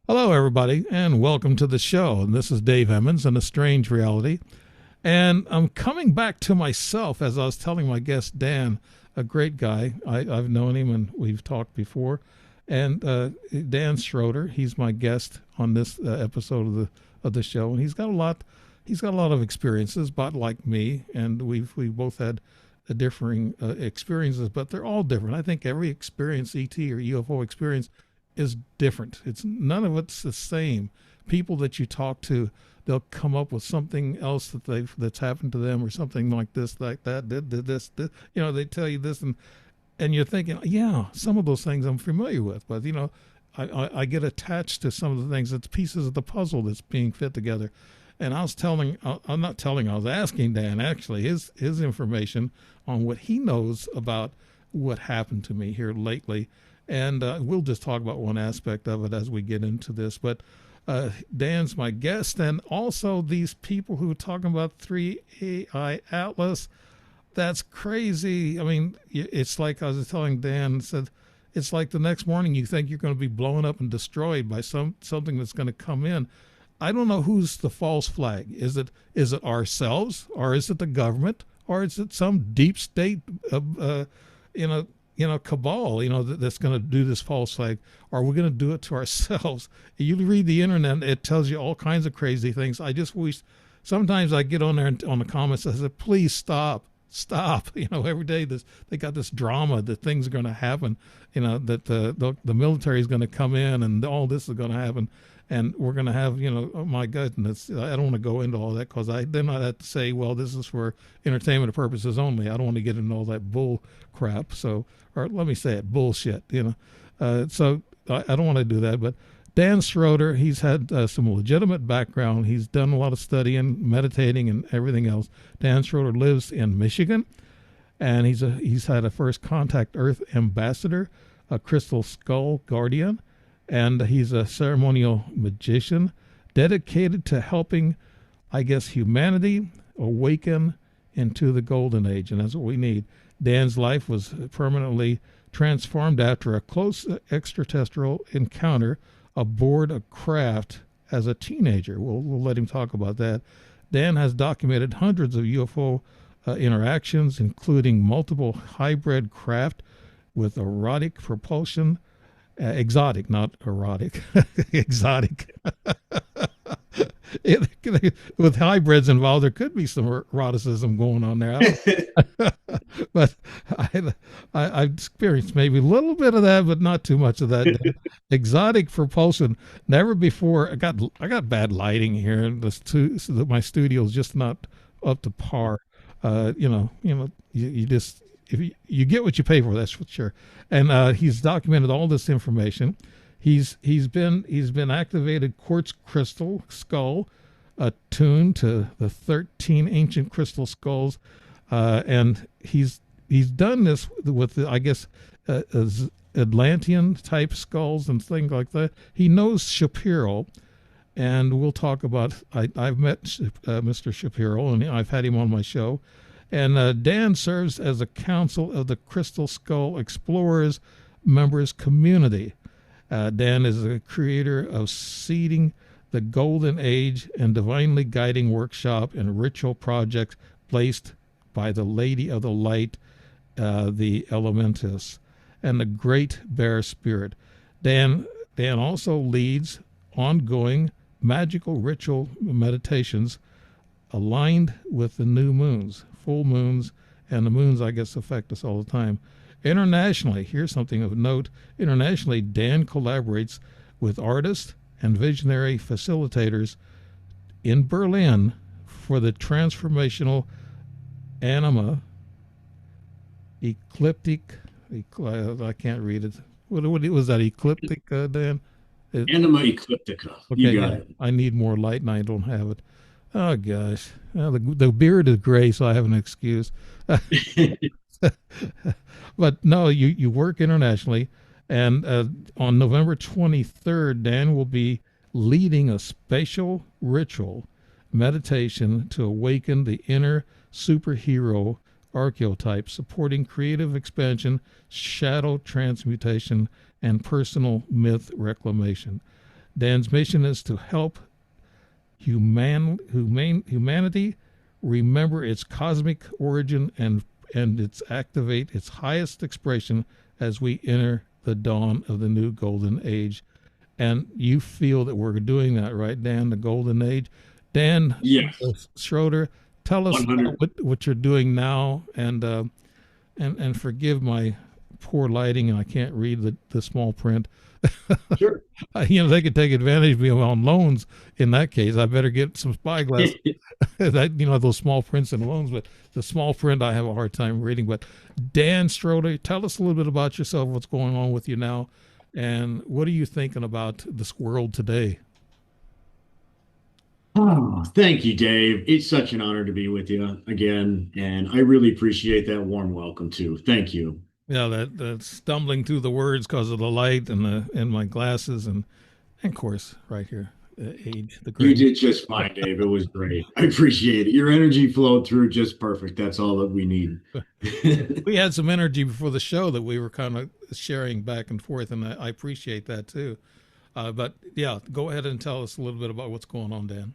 Hello, everybody, and welcome to the show. And this is Dave Emmons in A Strange Reality. And I'm coming back to myself, as I was telling my guest, Dan, a great guy. I've known him and we've talked before. And Dan Schroeder, he's my guest on this episode of the show. And he's got a lot of experiences, but like me, and we've both had differing experiences, but they're all different. I think every experience, ET or UFO experience, is different. It's none of it's the same. People that you talk to, they'll come up with something else that's happened to them, or something like this, like that, did this. They tell you this, and you're thinking, yeah, some of those things I'm familiar with, but I get attached to some of the things. It's pieces of the puzzle that's being fit together. And I was asking Dan actually his information on what he knows about what happened to me here lately. And we'll just talk about one aspect of it as we get into this. But Dan's my guest. And also these people who are talking about 3AI Atlas, that's crazy. I mean, it's like I was telling Dan, said, it's like the next morning you think you're going to be blown up and destroyed by something that's going to come in. I don't know who's the false flag. Is it ourselves, or is it the government, or is it some deep state cabal, that's going to do this false flag? Are we going to do it to ourselves? You read the internet, it tells you all kinds of crazy things. I just wish, sometimes I get on there and on the comments, I say, please stop. Every day they got this drama that things are going to happen, that the military is going to come in and all this is going to happen. And we're going to have, oh my goodness, I don't want to go into all that, because then I'd have to say, well, this is for entertainment purposes only. I don't want to get into all that bull crap. So, or let me say it, bullshit, So I don't want to do that. But Dan Schroeder, he's had some legitimate background. He's done a lot of studying, meditating, and everything else. Dan Schroeder lives in Michigan, and he's had a first contact Earth ambassador, a crystal skull guardian, and he's a ceremonial magician dedicated to helping, I guess, humanity awaken into the golden age. And that's what we need. Dan's life was permanently transformed after a close extraterrestrial encounter aboard a craft as a teenager. We'll let him talk about that. Dan has documented hundreds of UFO interactions, including multiple hybrid craft with erotic propulsion. Exotic, not erotic. Exotic. With hybrids involved, there could be some eroticism going on there. But I've experienced maybe a little bit of that, but not too much of that. Exotic propulsion. Never before. I got bad lighting here, and my studio is just not up to par. You just. If you get what you pay for, that's for sure. And he's documented all this information. He's been activated quartz crystal skull, attuned to the 13 ancient crystal skulls, and he's done this with Atlantean type skulls and things like that. He knows Shapiro, and we'll talk about. I've met Mr. Shapiro, and I've had him on my show. And Dan serves as a council of the Crystal Skull Explorers members community. Dan is the creator of Seeding the Golden Age and Divinely Guiding Workshop and Ritual Project placed by the Lady of the Light, the Elementus, and the Great Bear Spirit. Dan also leads ongoing magical ritual meditations aligned with the new moons, full moons, and the moons, I guess, affect us all the time. Internationally, here's something of note. Internationally, Dan collaborates with artists and visionary facilitators in Berlin for the transformational anima ecliptic. I can't read it. What was that? Ecliptic, Dan? Anima ecliptica. Okay, You got it. I need more light, and I don't have it. Oh gosh, well, the beard is gray, so I have an excuse. But no, you work internationally, and on November 23rd, Dan will be leading a spatial ritual meditation to awaken the inner superhero archetype, supporting creative expansion, shadow transmutation, and personal myth reclamation. Dan's mission is to help humanity remember its cosmic origin and its activate its highest expression as we enter the dawn of the new golden age. And you feel that we're doing that, right, Dan? The golden age. Dan Yes, Schroeder, tell us 100. what you're doing now, and forgive my poor lighting, and I can't read the small print. Sure. They could take advantage of me on loans. In that case, I better get some spyglass. Those small prints and loans, but the small print I have a hard time reading. But Dan Schroeder, tell us a little bit about yourself. What's going on with you now, and what are you thinking about this world today? Oh, thank you, Dave. It's such an honor to be with you again, and I really appreciate that warm welcome too. Thank you. Yeah, that stumbling through the words because of the light and my glasses and of course right here, the age, the You gray. did just fine, Dave. It was great. I appreciate it. Your energy flowed through just perfect. That's all that we need. We had some energy before the show that we were kind of sharing back and forth, and I appreciate that too. But yeah, go ahead and tell us a little bit about what's going on, Dan.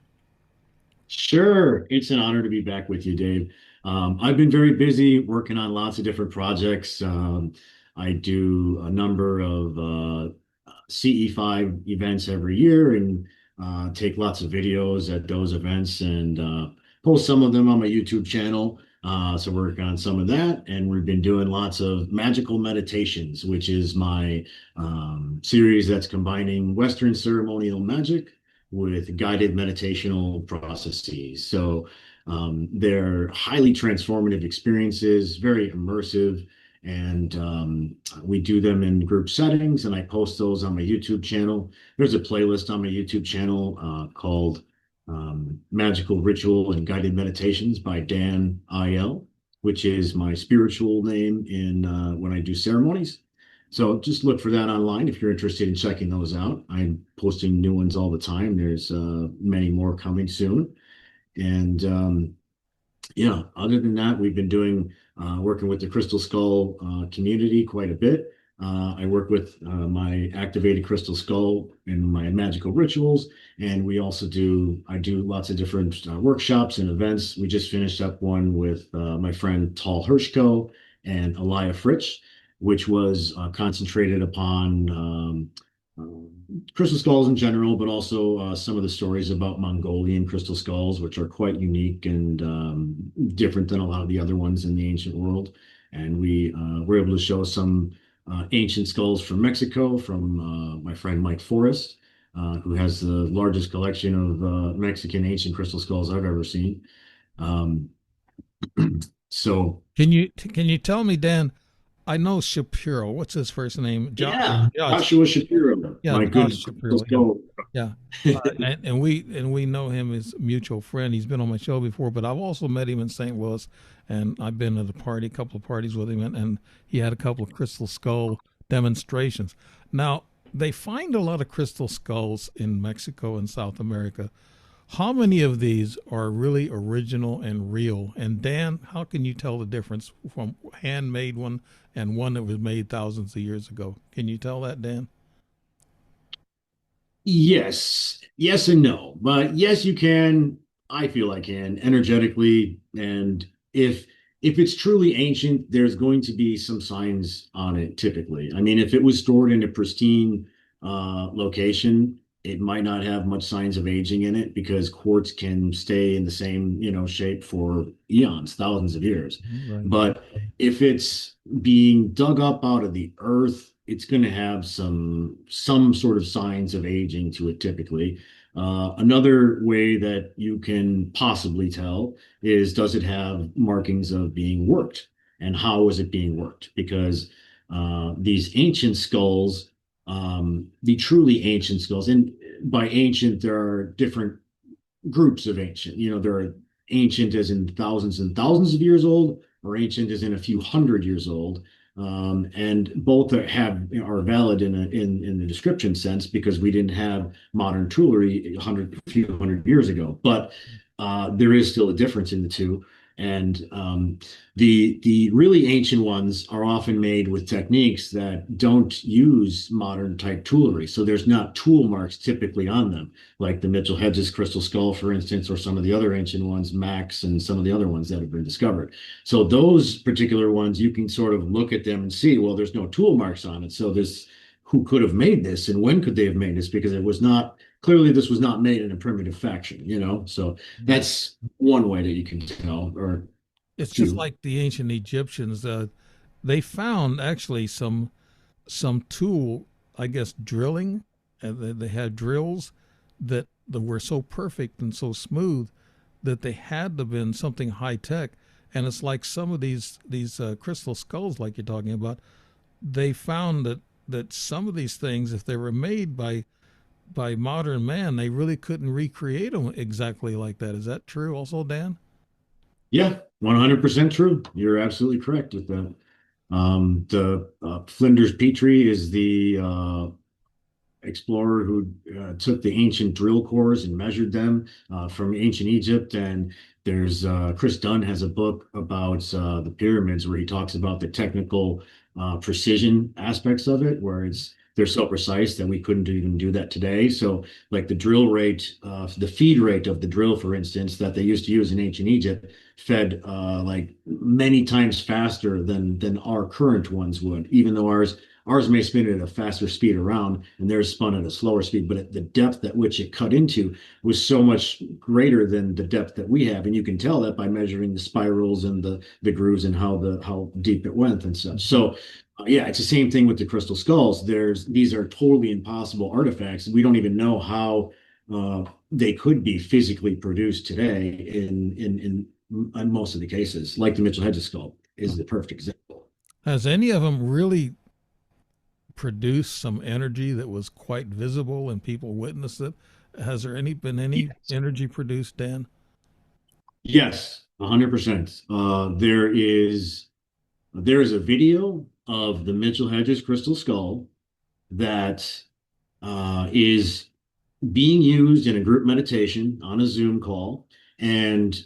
Sure. It's an honor to be back with you, Dave. I've been very busy working on lots of different projects. I do a number of CE5 events every year and take lots of videos at those events and post some of them on my YouTube channel. So working on some of that. And we've been doing lots of magical meditations, which is my series that's combining Western ceremonial magic with guided meditational processes. So they're highly transformative experiences, very immersive, and we do them in group settings, and I post those on my YouTube channel. There's a playlist on my YouTube channel called Magical Ritual and Guided Meditations by Dan IL, which is my spiritual name in when I do ceremonies. So just look for that online if you're interested in checking those out. I'm posting new ones all the time. There's many more coming soon. And yeah, other than that, we've been doing working with the Crystal Skull community quite a bit. I work with my activated crystal skull in my magical rituals, and I do lots of different workshops and events. We just finished up one with my friend Tal Hirschko and Elia Fritsch, which was concentrated upon crystal skulls in general, but also some of the stories about Mongolian crystal skulls, which are quite unique and different than a lot of the other ones in the ancient world. And we were able to show some ancient skulls from Mexico from my friend Mike Forrest, who has the largest collection of Mexican ancient crystal skulls I've ever seen. Um, so, Can you tell me, Dan? I know Shapiro. What's his first name? yeah, Josh. Joshua Shapiro, Yeah, my good Josh crystal Shapiro. Yeah, skull. yeah. And we know him as a mutual friend. He's been on my show before, but I've also met him in St. Louis, and I've been at a couple of parties with him, and he had a couple of crystal skull demonstrations. Now they find a lot of crystal skulls in Mexico and South America. How many of these are really original and real? And Dan, how can you tell the difference from handmade one and one that was made thousands of years ago? Can you tell that, Dan? Yes and no. But yes, you can. I feel I can energetically, and if it's truly ancient, there's going to be some signs on it typically. I mean, if it was stored in a pristine location, it might not have much signs of aging in it because quartz can stay in the same, shape for eons, thousands of years. Right. But if it's being dug up out of the earth, it's going to have some sort of signs of aging to it typically. Another way that you can possibly tell is, does it have markings of being worked, and how is it being worked? Because these ancient skulls, the truly ancient skulls, and by ancient there are different groups of ancient. There are ancient as in thousands and thousands of years old, or ancient as in a few hundred years old. And both are valid in the description sense because we didn't have modern jewelry a few hundred years ago. But there is still a difference in the two. And the really ancient ones are often made with techniques that don't use modern type toolery. So there's not tool marks typically on them, like the Mitchell Hedges crystal skull, for instance, or some of the other ancient ones, Max, and some of the other ones that have been discovered. So those particular ones, you can sort of look at them and see, well, there's no tool marks on it. So this, who could have made this and when could they have made this? Because it was not, clearly this was not made in a primitive fashion, you know? So that's one way that you can tell, or It's just two. like the ancient Egyptians. They found actually some tool, I guess, drilling. They had drills that were so perfect and so smooth that they had to have been something high tech. And it's like some of these crystal skulls, like you're talking about. They found that some of these things, if they were made by modern man, they really couldn't recreate them exactly like that. Is that true, also, Dan? Yeah, 100% true. You're absolutely correct with that. The Flinders Petrie is the explorer who took the ancient drill cores and measured them from ancient Egypt. And there's Chris Dunn has a book about the pyramids where he talks about the technical precision aspects of it, where it's they're so precise that we couldn't even do that today. So, like the drill rate, the feed rate of the drill, for instance, that they used to use in ancient Egypt, fed like many times faster than our current ones would, even though ours may spin at a faster speed around and theirs spun at a slower speed, but at the depth at which it cut into was so much greater than the depth that we have. And you can tell that by measuring the spirals and the grooves and how deep it went and such. So yeah, it's the same thing with the crystal skulls. These are totally impossible artifacts. We don't even know how they could be physically produced today in most of the cases, like the Mitchell Hedges skull is the perfect example. Has any of them really produced some energy that was quite visible and people witnessed it? Has there been any Yes. energy produced, Dan? Yes, 100%. There is a video of the Mitchell Hedges crystal skull that is being used in a group meditation on a Zoom call, and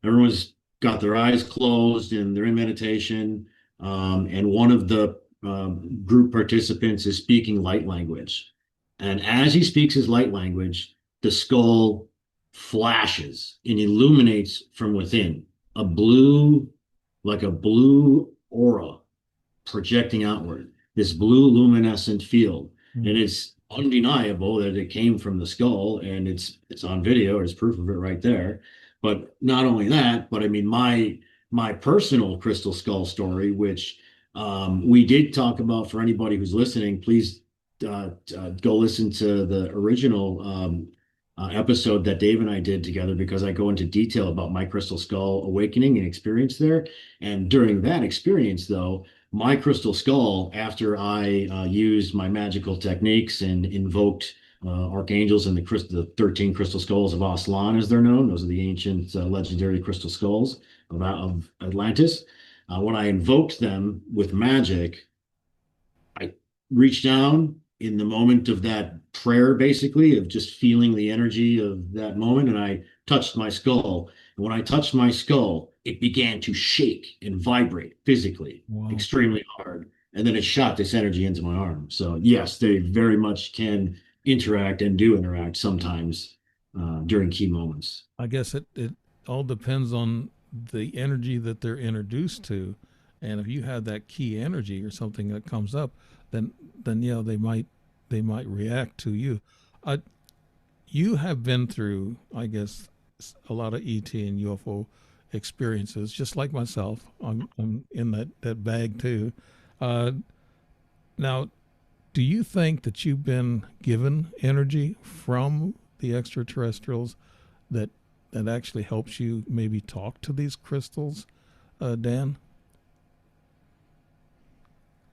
everyone's got their eyes closed and they're in meditation. And one of the group participants is speaking light language. And as he speaks his light language, the skull flashes and illuminates from within a blue, like a blue aura projecting outward, this blue luminescent field. And Mm. it's undeniable that it came from the skull, and it's on video, there's proof of it right there. But not only that, but I mean my personal crystal skull story, which we did talk about. For anybody who's listening, please go listen to the original episode that Dave and I did together, because I go into detail about my crystal skull awakening and experience there. And during that experience, though, my crystal skull, after I used my magical techniques and invoked archangels and the 13 crystal skulls of Aslan, as they're known, those are the ancient legendary crystal skulls of Atlantis. When I invoked them with magic, I reached down in the moment of that prayer, basically, of just feeling the energy of that moment, and I touched my skull. And when I touched my skull, it began to shake and vibrate physically Wow. extremely hard. And then it shot this energy into my arm. So, yes, they very much can interact and do interact sometimes during key moments. I guess it all depends on the energy that they're introduced to. And if you have that key energy or something that comes up, then yeah, they might react to you. Uh, you have been through, I guess, a lot of ET and UFO experiences, just like myself. I'm in that bag too. Uh, Now, do you think that you've been given energy from the extraterrestrials that actually helps you maybe talk to these crystals, Dan?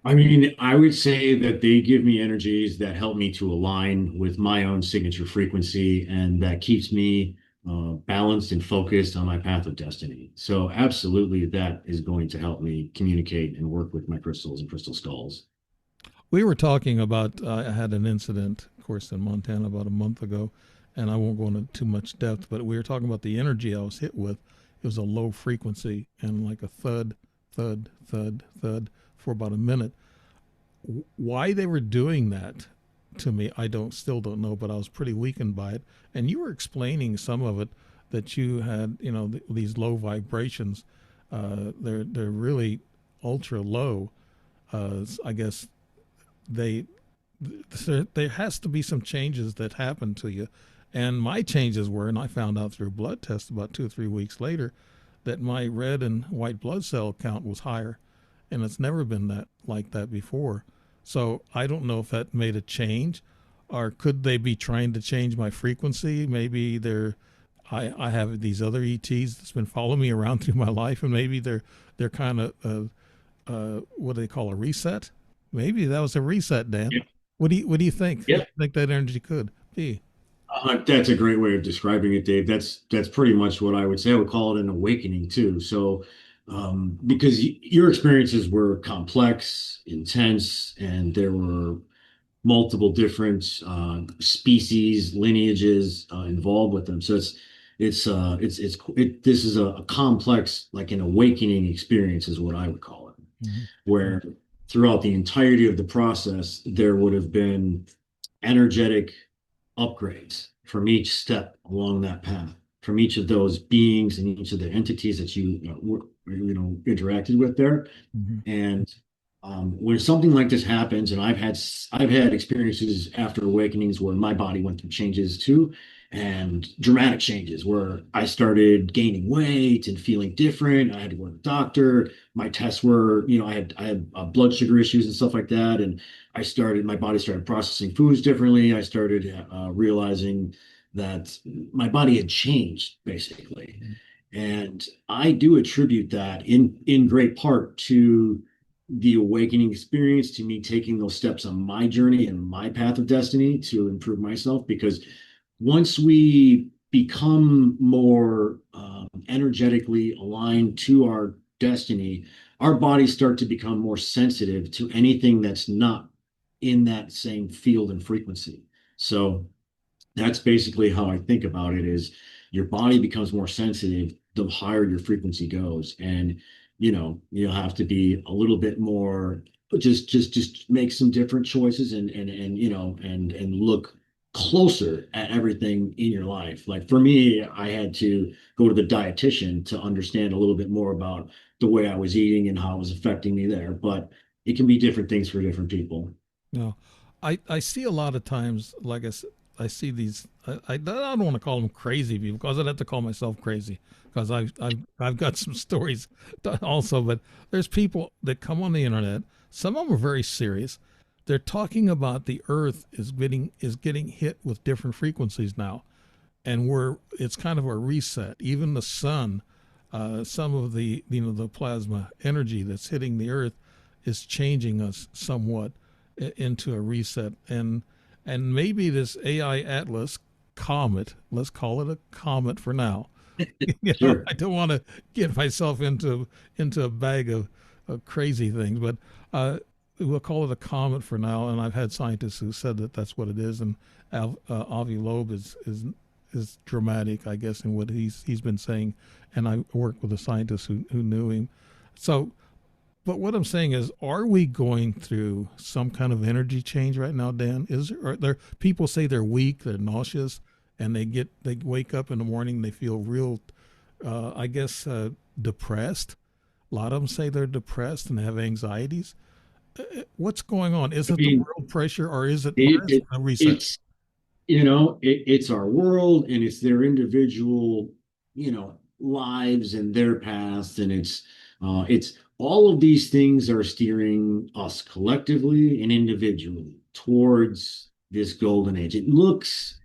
I mean, I would say that they give me energies that help me to align with my own signature frequency, and that keeps me balanced and focused on my path of destiny. So, absolutely, that is going to help me communicate and work with my crystals and crystal skulls. We were talking about, I had an incident, of course, in Montana about a month ago, and I won't go into too much depth, but we were talking about the energy I was hit with it was a low frequency and like a thud, thud, thud, thud for about a minute. Why they were doing that to me, I don't still don't know, but I was pretty weakened by it. And you were explaining some of it that you had, these low vibrations. They're really ultra low. I guess they there has to be some changes that happen to you. And my changes were, and I found out through a blood test about 2 or 3 weeks later, that my red and white blood cell count was higher, and it's never been that like that before. So I don't know if that made a change, or could they be trying to change my frequency? Maybe I have these other ETs that's been following me around through my life, and maybe they're kind of what do they call a reset? Maybe that was a reset, Dan. Yeah. What do you think? What do Yeah. you think that energy could be? That's a great way of describing it, Dave. That's pretty much what I would say. I would call it an awakening too. So, because your experiences were complex, intense, and there were multiple different species, lineages involved with them. So this is a complex, like an awakening experience, is what I would call it, Hmm. where throughout the entirety of the process, there would have been energetic upgrades from each step along that path, from each of those beings and each of the entities that interacted with there. Hmm. And when something like this happens, and I've had experiences after awakenings where my body went through changes too, and dramatic changes where I started gaining weight and feeling different. I had to go to the doctor. My tests were, I had blood sugar issues and stuff like that, and my body started processing foods differently. I started realizing that my body had changed basically, and I do attribute that in great part to the awakening experience, to me taking those steps on my journey and my path of destiny to improve myself. Because once we become more energetically aligned to our destiny, our bodies start to become more sensitive to anything that's not in that same field and frequency. So that's basically how I think about it, is your body becomes more sensitive the higher your frequency goes. And you'll have to be a little bit more, just make some different choices, and look closer at everything in your life. Like for me, I had to go to the dietitian to understand a little bit more about the way I was eating and how it was affecting me there. But it can be different things for different people. No, I see a lot of times, like I see these. I don't want to call them crazy people because I'd have to call myself crazy because I've got some stories also. But there's people that come on the internet. Some of them are very serious. They're talking about the Earth is getting hit with different frequencies now, and it's kind of a reset. Even the sun, some of the plasma energy that's hitting the Earth is changing us somewhat into a reset. And maybe this AI Atlas comet, let's call it a comet for now. Sure. I don't want to get myself into a bag of crazy things, but we'll call it a comet for now. And I've had scientists who said that that's what it is. And Avi Loeb is dramatic, I guess, in what he's been saying. And I worked with a scientist who knew him. So, but what I'm saying is, are we going through some kind of energy change right now, Dan? Are there people say they're weak, they're nauseous, and they wake up in the morning, they feel real, I guess, depressed. A lot of them say they're depressed and have anxieties. What's going on? Is I it the mean, world pressure, or is it it, it a reset? it's it's our world, and it's their individual, lives and their past, and it's all of these things are steering us collectively and individually towards this golden age. It looks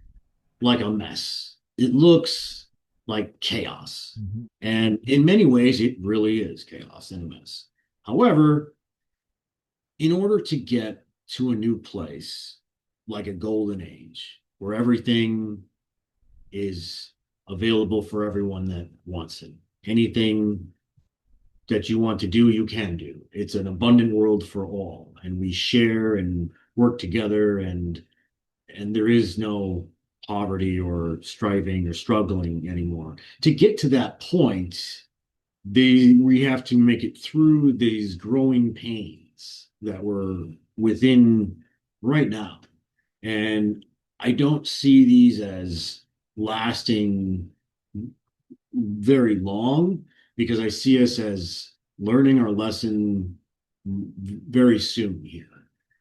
like a mess. It looks like chaos. Mhm. And in many ways, it really is chaos and a mess. However, in order to get to a new place, like a golden age, where everything is available for everyone that wants it, anything that you want to do, you can do. It's an abundant world for all, and we share and work together, and there is no poverty or striving or struggling anymore. To get to that point, we have to make it through these growing pains that we're within right now. And I don't see these as lasting very long because I see us as learning our lesson very soon here.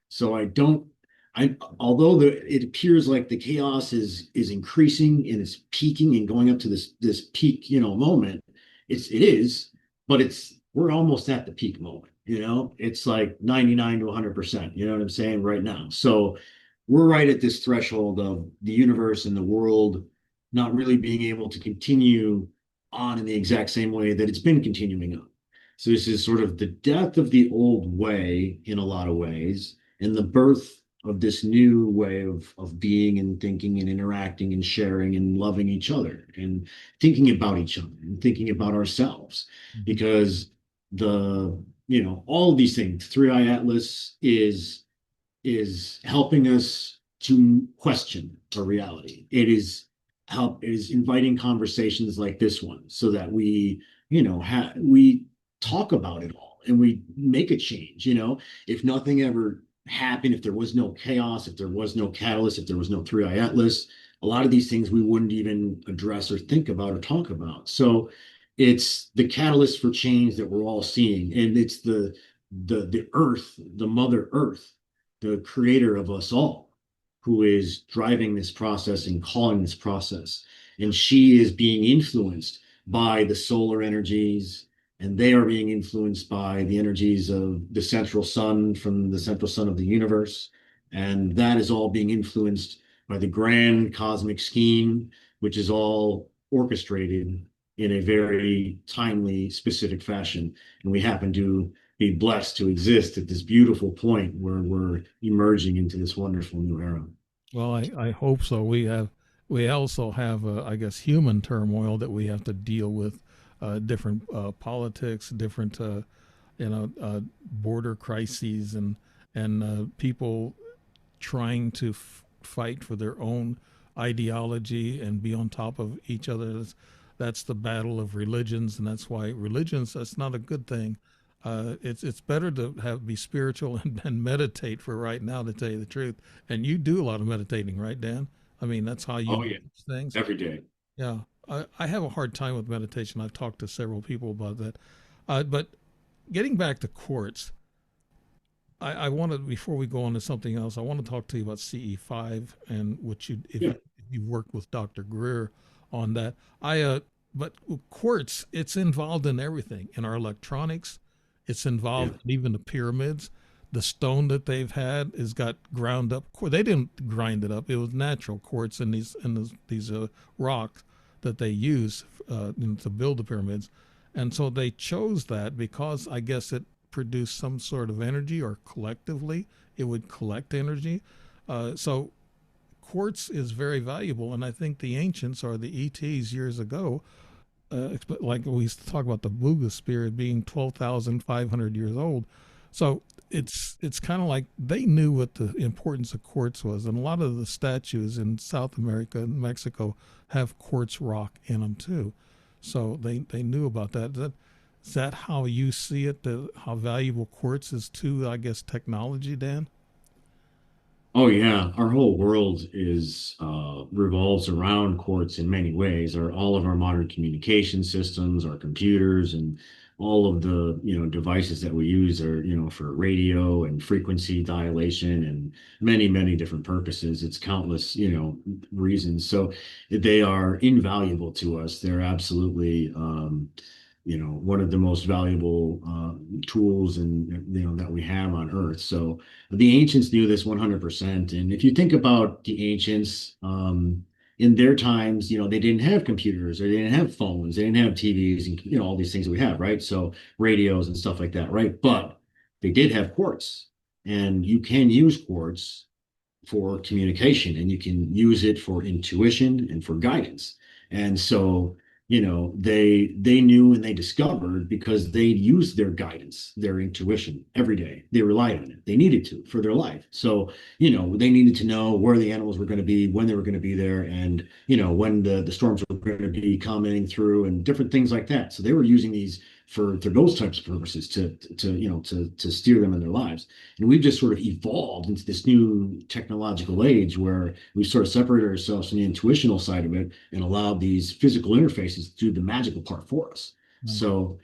So I don't although it appears like the chaos is increasing and it's peaking and going up to this peak, moment. It is, but we're almost at the peak moment, It's like 99 to 100%, you know what I'm saying, right now. So we're right at this threshold of the universe and the world not really being able to continue on in the exact same way that it's been continuing on. So this is sort of the death of the old way in a lot of ways, and the birth of this new way of being and thinking and interacting and sharing and loving each other and thinking about each other and thinking about ourselves. Mhm. Because all of these things, Three Eye Atlas is helping us to question our reality. It is inviting conversations like this one so that we talk about it all and we make a change. If nothing ever happened, if there was no chaos, if there was no catalyst, if there was no Three Eye Atlas, a lot of these things we wouldn't even address or think about or talk about. So it's the catalyst for change that we're all seeing, and it's the earth, the mother earth, the creator of us all, who is driving this process and calling this process. And she is being influenced by the solar energies, and they are being influenced by the energies of the central sun from the central sun of the universe. And that is all being influenced by the grand cosmic scheme, which is all orchestrated in a very timely, specific fashion. And we happen to be blessed to exist at this beautiful point where we're emerging into this wonderful new era. Well, I hope so. We also have I guess human turmoil that we have to deal with, different politics, different border crises, and people trying to fight for their own ideology and be on top of each other. That's the battle of religions, and that's why religions, that's not a good thing. It's better to be spiritual and meditate for right now, to tell you the truth. And you do a lot of meditating, right, Dan? I mean, that's how you Oh yeah, manage things. every day. Yeah, I have a hard time with meditation. I've talked to several people about that. But getting back to quartz, I wanted, before we go on to something else, I want to talk to you about CE5 and what you, Yeah, if you worked with Dr. Greer on that. But quartz, it's involved in everything, in our electronics. It's yeah, involved in even the pyramids. The stone that they've had is got ground up. They didn't grind it up. It was natural quartz in these rocks that they use to build the pyramids, and so they chose that because I guess it produce some sort of energy, or collectively it would collect energy. So quartz is very valuable, and I think the ancients, or the ETs years ago, like we used to talk about the Buga spirit being 12,500 years old. So it's kind of like they knew what the importance of quartz was, and a lot of the statues in South America and Mexico have quartz rock in them too. So they knew about that. Is that how you see it? How valuable quartz is to, I guess, technology, Dan? oh yeah. Our whole world is revolves around quartz in many ways. All of our modern communication systems, our computers, and all of the devices that we use are for radio and frequency dilation and many different purposes. It's countless reasons. So they are invaluable to us. They're absolutely one of the most valuable tools and that we have on Earth. So the ancients knew this 100%. And if you think about the ancients, in their times, they didn't have computers, or they didn't have phones, they didn't have TVs, and all these things that we have, right? So radios and stuff like that, right? But they did have quartz, and you can use quartz for communication, and you can use it for intuition and for guidance. And so they knew and they discovered because they used their guidance, their intuition every day. They relied on it. They needed to for their life. So, they needed to know where the animals were going to be, when they were going to be there, and when the storms were going to be coming through, and different things like that. So they were using these for those types of purposes to steer them in their lives. And we've just sort of evolved into this new technological age where we sort of separated ourselves from the intuitional side of it and allowed these physical interfaces to do the magical part for us. Right. So,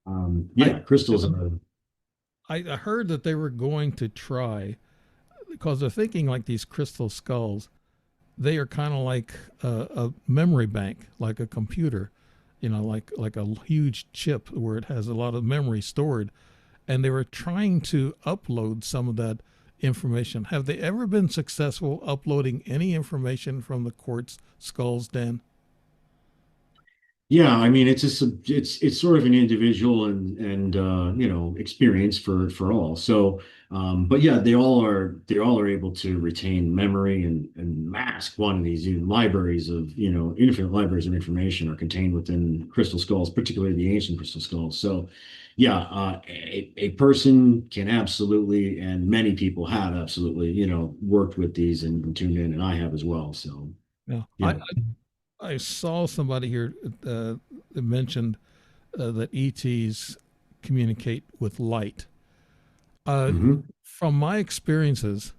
I yeah, crystals are. I heard that they were going to try because they're thinking like these crystal skulls. They are kind of like a memory bank, like a computer, like a huge chip where it has a lot of memory stored. And they were trying to upload some of that information. Have they ever been successful uploading any information from the quartz skulls, Dan? Yeah, I mean, it's sort of an individual and experience for all. So, but yeah, they all are able to retain memory and mass quantities. Libraries of infinite libraries of information are contained within crystal skulls, particularly the ancient crystal skulls. So, yeah, a person can absolutely, and many people have absolutely, worked with these and tuned in, and I have as well. So, Yeah, yeah. I saw somebody here that mentioned that ETs communicate with light. Uh, Hmm. from my experiences,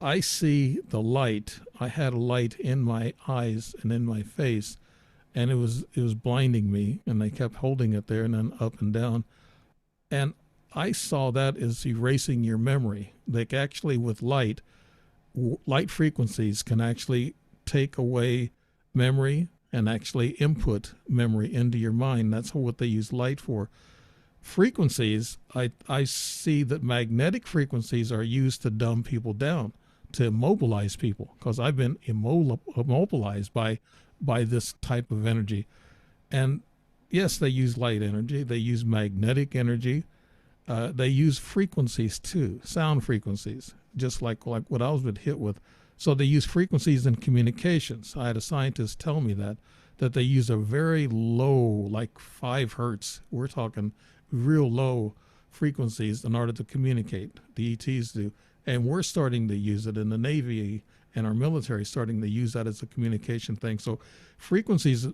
I see the light. I had a light in my eyes and in my face, and it was blinding me. And they kept holding it there and then up and down. And I saw that as erasing your memory. Like actually, with light frequencies can actually take away memory and actually input memory into your mind. That's what they use light for. Frequencies, I see that magnetic frequencies are used to dumb people down, to immobilize people, because I've been immobilized by this type of energy. And yes, they use light energy, they use magnetic energy, they use frequencies too, sound frequencies, just like what I was hit with. So they use frequencies in communications. I had a scientist tell me that they use a very low, like 5 hertz. We're talking real low frequencies in order to communicate. The ETs do, and we're starting to use it in the Navy and our military, starting to use that as a communication thing. So frequencies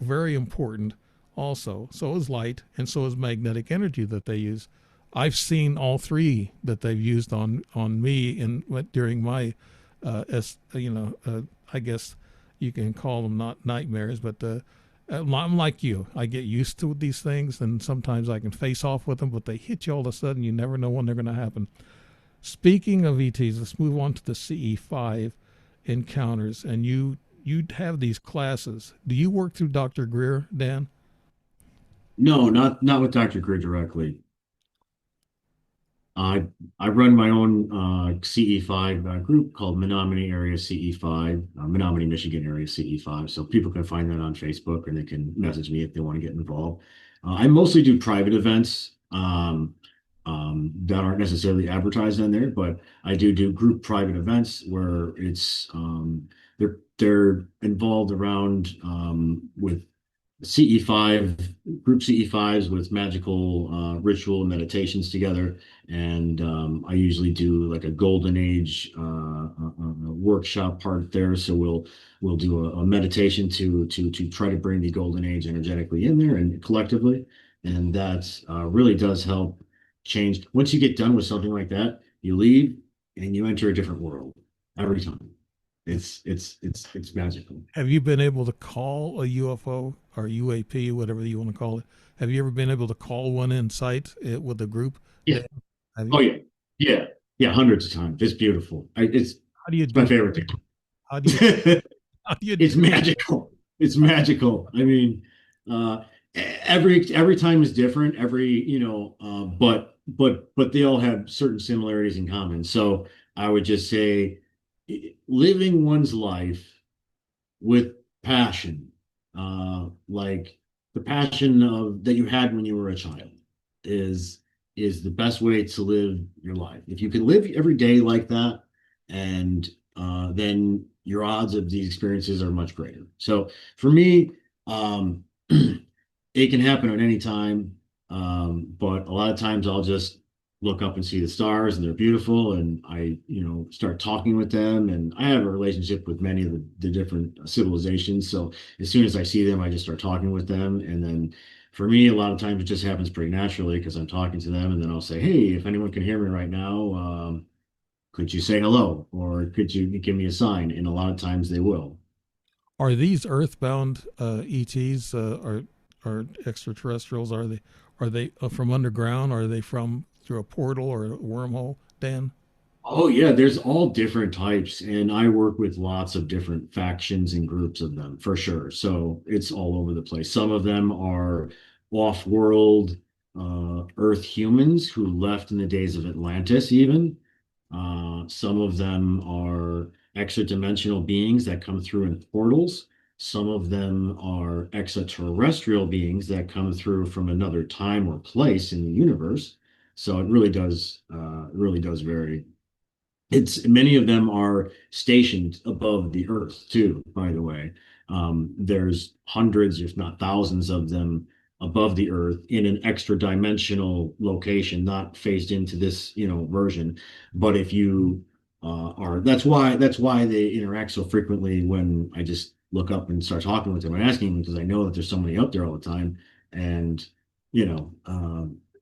very important also. So is light, and so is magnetic energy that they use. I've seen all three that they've used on me in during my, I guess you can call them not nightmares, but I'm like you. I get used to these things, and sometimes I can face off with them, but they hit you all of a sudden. You never know when they're going to happen. Speaking of ETs, let's move on to the CE-5 encounters, and you have these classes. Do you work through Dr. Greer, Dan? No, not with Dr. Greer directly. I I run my own CE5 group called Menominee Area CE5, Menominee, Michigan Area CE5. So people can find that on Facebook, or they can message me if they want to get involved. I mostly do private events that aren't necessarily advertised on there, but I do group private events where they're involved around with CE5 group CE5s with magical ritual meditations together, and I usually do like a golden age workshop part there. So we'll do a meditation to try to bring the golden age energetically in there and collectively, and that really does help change. Once you get done with something like that, you leave and you enter a different world every time. It's magical. Have you been able to call a UFO or UAP, whatever you want to call it? Have you ever been able to call one in sight with a group? Yeah. Dan? Have Oh you? yeah, yeah, yeah, hundreds of times. It's beautiful. How do you It's my do? favorite How do you? thing. How do you It's do? magical. It's magical. I mean, every time is different. But they all have certain similarities in common. So I would just say, living one's life with passion, like the passion of that you had when you were a child, is is the best way to live your life. If you can live every day like that, and then your odds of these experiences are much greater. So for me, Um, it can happen at any time, but a lot of times I'll just look up and see the stars, and they're beautiful, and start talking with them, and I have a relationship with many of the different civilizations. So as soon as I see them, I just start talking with them, and then for me, a lot of times it just happens pretty naturally because I'm talking to them, and then I'll say, "Hey, if anyone can hear me right now, could you say hello, or could you give me a sign?" And a lot of times they will. Are these earthbound ETs? Are extraterrestrials? Are they from underground? Are they from through a portal or a wormhole? Dan? Oh yeah, there's all different types, and I work with lots of different factions and groups of them for sure. So it's all over the place. Some of them are off-world Earth humans who left in the days of Atlantis, even. Some of them are extra-dimensional beings that come through in portals. Some of them are extraterrestrial beings that come through from another time or place in the universe. So it really does vary. It's many of them are stationed above the earth too, by the way. There's hundreds, if not thousands of them above the earth in an extra dimensional location, not phased into this, version. But if you that's why they interact so frequently when I just look up and start talking with them and asking them because I know that there's somebody up there all the time. And, you know,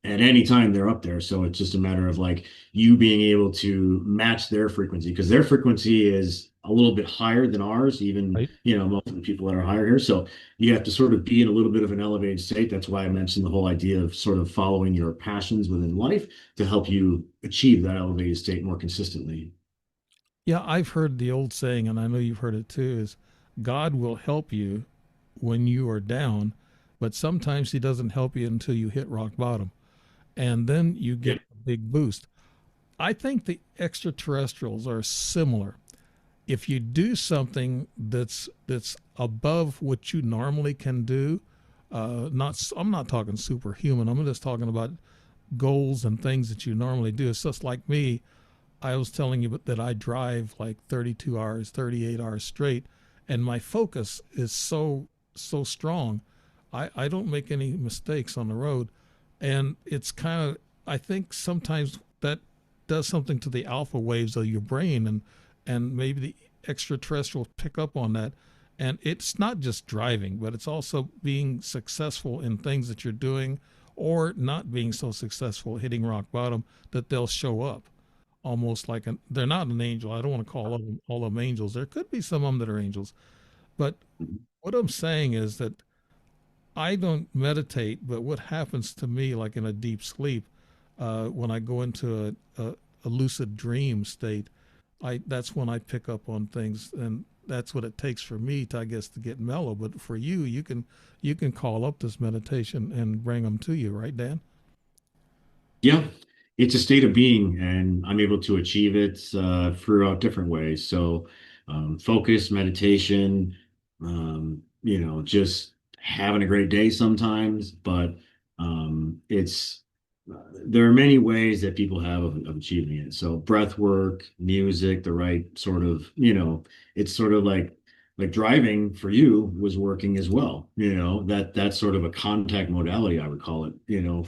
at any time they're up there. So it's just a matter of like you being able to match their frequency because their frequency is a little bit higher than ours, even, Right. most of the people that are higher here. So you have to sort of be in a little bit of an elevated state. That's why I mentioned the whole idea of sort of following your passions within life to help you achieve that elevated state more consistently. Yeah, I've heard the old saying, and I know you've heard it too, is God will help you when you are down, but sometimes He doesn't help you until you hit rock bottom. And then you Yeah. get a big boost. I think the extraterrestrials are similar. If you do something that's above what you normally can do, not I'm not talking superhuman. I'm just talking about goals and things that you normally do. It's just like me. I was telling you that I drive like 32 hours, 38 hours straight, and my focus is so strong. I don't make any mistakes on the road, and it's kind of I think sometimes that does something to the alpha waves of your brain, and maybe the extraterrestrials pick up on that. And it's not just driving, but it's also being successful in things that you're doing or not being so successful hitting rock bottom that they'll show up almost like they're not an angel. I don't want to call all of them angels. There could be some of them that are angels. But what I'm saying is that I don't meditate, but what happens to me, like in a deep sleep, when I go into a lucid dream state, that's when I pick up on things, and that's what it takes for me to, I guess, to get mellow. But for you, you can call up this meditation and bring them to you, right, Dan? Yeah, it's a state of being, and I'm able to achieve it throughout different ways. So, focus, meditation, just having a great day sometimes. But it's there are many ways that people have of achieving it. So, breath work, music, the right sort of, it's sort of like driving for you was working as well. That's sort of a contact modality, I would call it,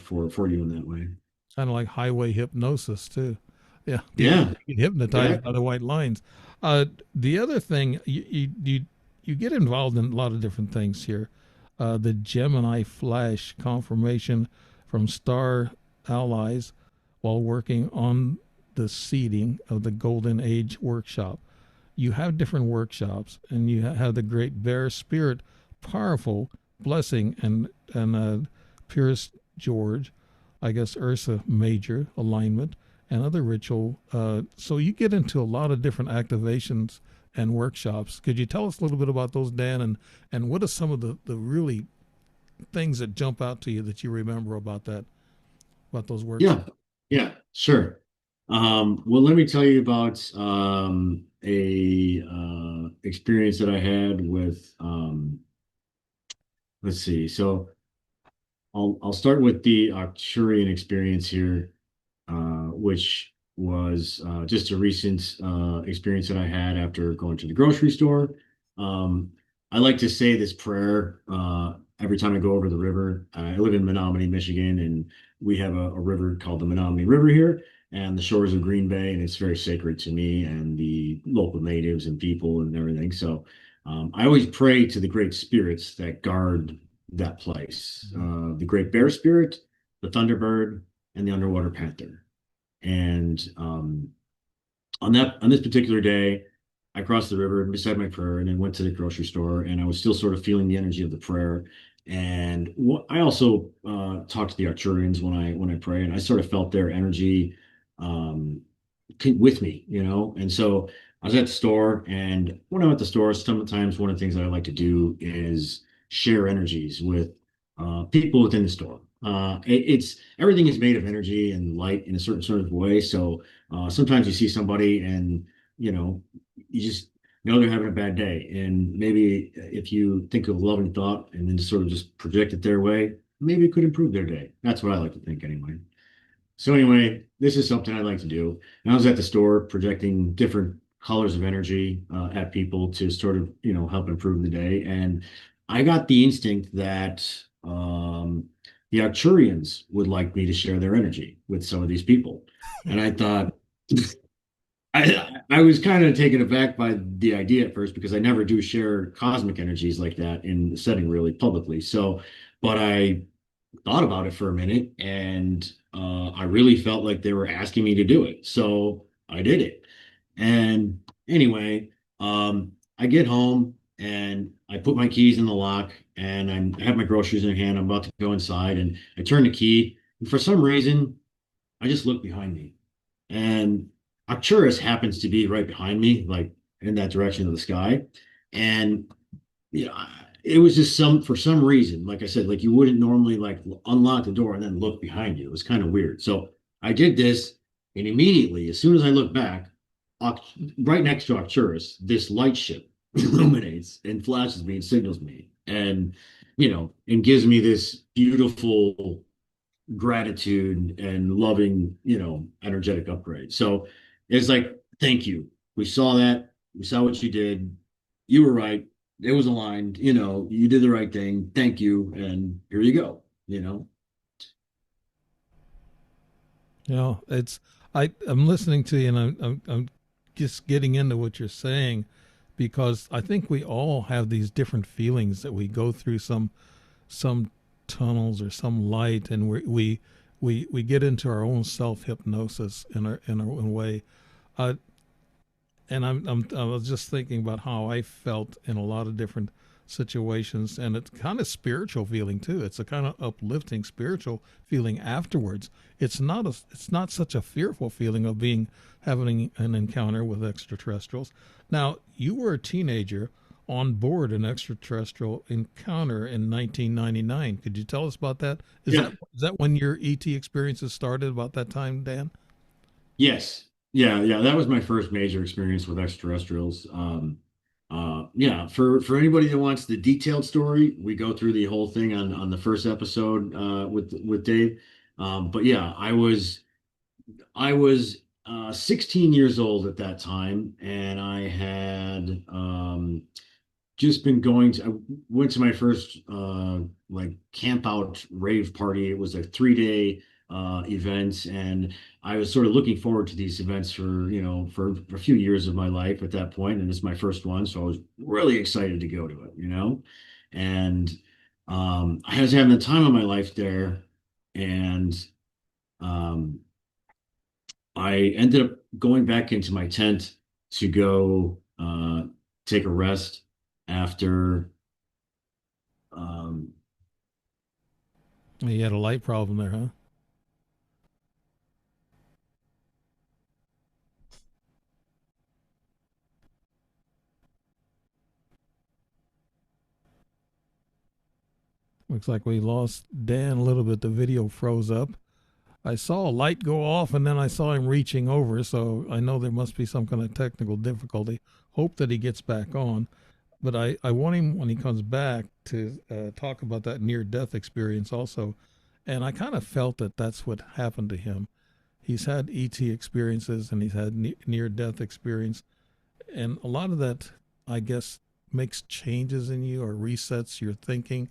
for you in that way. Kind of like highway hypnosis too. Yeah, people Yeah, get hypnotized by exactly. the white lines. The other thing, you get involved in a lot of different things here. The Gemini Flash confirmation from Star Allies while working on the seeding of the Golden Age workshop. You have different workshops, and you have the Great Bear Spirit, powerful blessing, and Purest George, I guess Ursa Major alignment, and other ritual. So you get into a lot of different activations and workshops. Could you tell us a little bit about those, Dan, and what are some of the really things that jump out to you that you remember about those workshops? Yeah, yeah, sure. Well, let me tell you about a experience that I had with let's see. So I'll start with the Arcturian experience here, which was just a recent experience that I had after going to the grocery store. Um, I like to say this prayer every time I go over the river. I live in Menominee, Michigan, and we have a river called the Menominee River here, and the shores of Green Bay, and it's very sacred to me and the local natives and people and everything. So I always pray to the great spirits that guard that place, the Great Bear Spirit, the Thunderbird, and the Underwater Panther. And on this particular day, I crossed the river beside my prayer and then went to the grocery store, and I was still sort of feeling the energy of the prayer. And I also talk to the Arcturians when I pray, and I sort of felt their energy um, with me, And so I was at the store, and when I'm at the store, sometimes one of the things that I like to do is share energies with people within the store. It's everything is made of energy and light in a certain sort of way. So sometimes you see somebody, and you know, you just know they're having a bad day, and maybe if you think of a loving thought and then just sort of just project it their way, maybe it could improve their day. That's what I like to think anyway. So anyway, this is something I like to do. And I was at the store projecting different colors of energy at people to sort of, help improve the day. And I got the instinct that the Arcturians would like me to share their energy with some of these people. And I thought, I was kind of taken aback by the idea at first because I never do share cosmic energies like that in the setting really publicly. So, but I thought about it for a minute, and I really felt like they were asking me to do it. So I did it. And anyway, I get home and I put my keys in the lock, and I have my groceries in hand. I'm about to go inside, and I turn the key. And for some reason, I just look behind me, and Arcturus happens to be right behind me, like in that direction of the sky. And it was just for some reason, like I said, like you wouldn't normally like unlock the door and then look behind you. It was kind of weird. So I did this, and immediately, as soon as I look back, right next to Arcturus, this light ship illuminates and flashes me and signals me, and and gives me this beautiful gratitude and loving, energetic upgrade. So it's like, thank you. We saw that. We saw what you did. You were right. It was aligned. You did the right thing. Thank you. And here you go. It's I'm listening to you, and I'm just getting into what you're saying, because I think we all have these different feelings that we go through some tunnels or some light, and we get into our own self hypnosis in our own way. Uh, and I was just thinking about how I felt in a lot of different situations, and it's kind of spiritual feeling too. It's a kind of uplifting spiritual feeling afterwards. It's not such a fearful feeling of being having an encounter with extraterrestrials. Now, you were a teenager on board an extraterrestrial encounter in 1999. Could you tell us about that? Yeah. Is that when your ET experiences started, about that time, Dan? Yes. Yeah. Yeah. That was my first major experience with extraterrestrials. Yeah. For anybody that wants the detailed story, we go through the whole thing on the first episode with Dave. But yeah, I was 16 years old at that time, and I had just been I went to my first like camp out rave party. It was a 3 day event, and I was sort of looking forward to these events for a few years of my life at that point, and it's my first one, so I was really excited to go to it. And I was having the time of my life there, and um, I ended up going back into my tent to go take a rest after. Um, You had a light problem there, huh? Looks like we lost Dan a little bit. The video froze up. I saw a light go off, and then I saw him reaching over, so I know there must be some kind of technical difficulty. Hope that he gets back on. But I want him, when he comes back, to talk about that near death experience also. And I kind of felt that that's what happened to him. He's had ET experiences, and he's had near death experience. And a lot of that, I guess, makes changes in you or resets your thinking,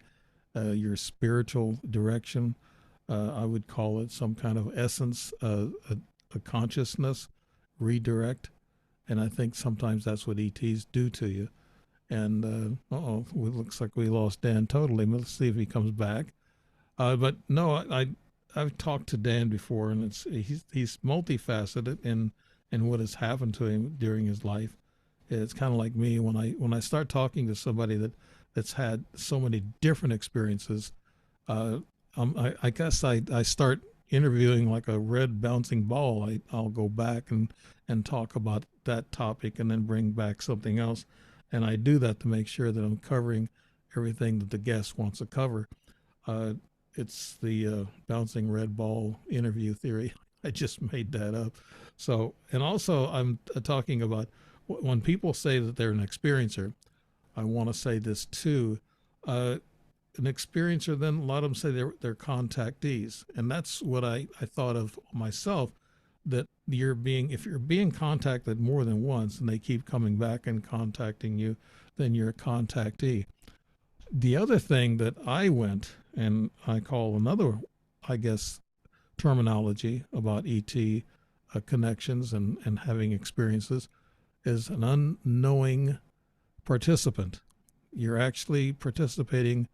your spiritual direction. I would call it some kind of essence, a consciousness redirect. And I think sometimes that's what ETs do to you. And it looks like we lost Dan totally. Let's see if he comes back. But no, I've talked to Dan before, and he's multifaceted in what has happened to him during his life. It's kind of like me when I start talking to somebody that's had so many different experiences. Uh, I guess I start interviewing like a red bouncing ball. I'll go back and talk about that topic and then bring back something else. And I do that to make sure that I'm covering everything that the guest wants to cover. Uh, it's the bouncing red ball interview theory. I just made that up. So, and also I'm talking about when people say that they're an experiencer, I want to say this too. Uh, an experiencer, then a lot of them say they're contactees. And that's what I thought of myself, that if you're being contacted more than once and they keep coming back and contacting you, then you're a contactee. The other thing that I went and I call another, I guess, terminology about ET connections and having experiences is an unknowing participant. You're actually participating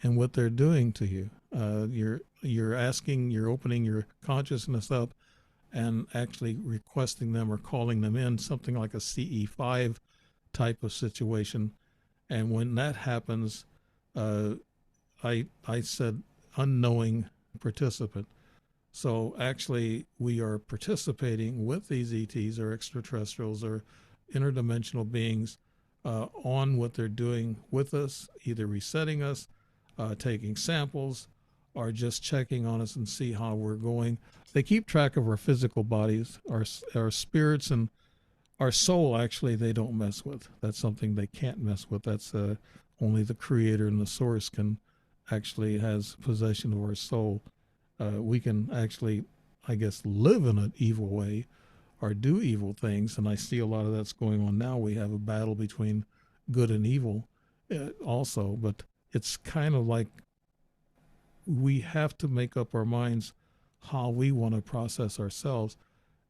in what they're doing to you. You're opening your consciousness up and actually requesting them or calling them in, something like a CE-5 type of situation. And when that happens, I said unknowing participant. So actually, we are participating with these ETs or extraterrestrials or interdimensional beings on what they're doing with us, either resetting us, taking samples, or just checking on us and see how we're going. They keep track of our physical bodies, our spirits, and our soul. Actually, they don't mess with. That's something they can't mess with. That's only the Creator and the Source can actually has possession of our soul. We can actually, I guess, live in an evil way or do evil things, and I see a lot of that's going on now. We have a battle between good and evil also, but it's kind of like we have to make up our minds how we want to process ourselves,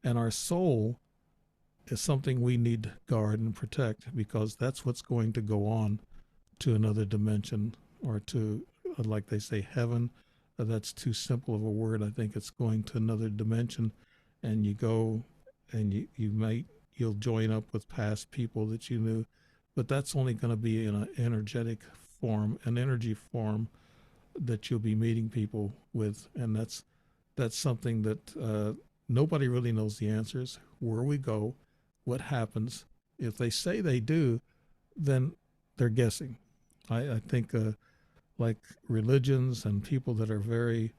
and our soul is something we need to guard and protect, because that's what's going to go on to another dimension, or to, like they say, heaven. That's too simple of a word. I think it's going to another dimension, and you go and you'll join up with past people that you knew, but that's only going to be in an energetic form, an energy form that you'll be meeting people with. And that's something that nobody really knows the answers, where we go, what happens. If they say they do, then they're guessing. I think like religions and people that are very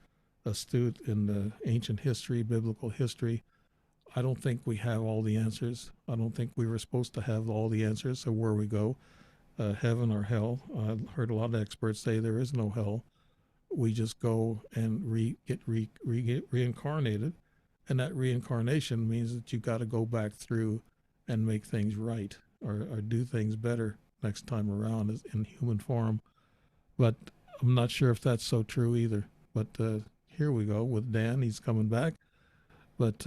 astute in the ancient history, biblical history, I don't think we have all the answers. I don't think we were supposed to have all the answers of where we go, heaven or hell. I've heard a lot of experts say there is no hell. We just go and get reincarnated, and that reincarnation means that you've got to go back through and make things right, or do things better next time around in human form. But I'm not sure if that's so true either. But here we go with Dan. He's coming back. But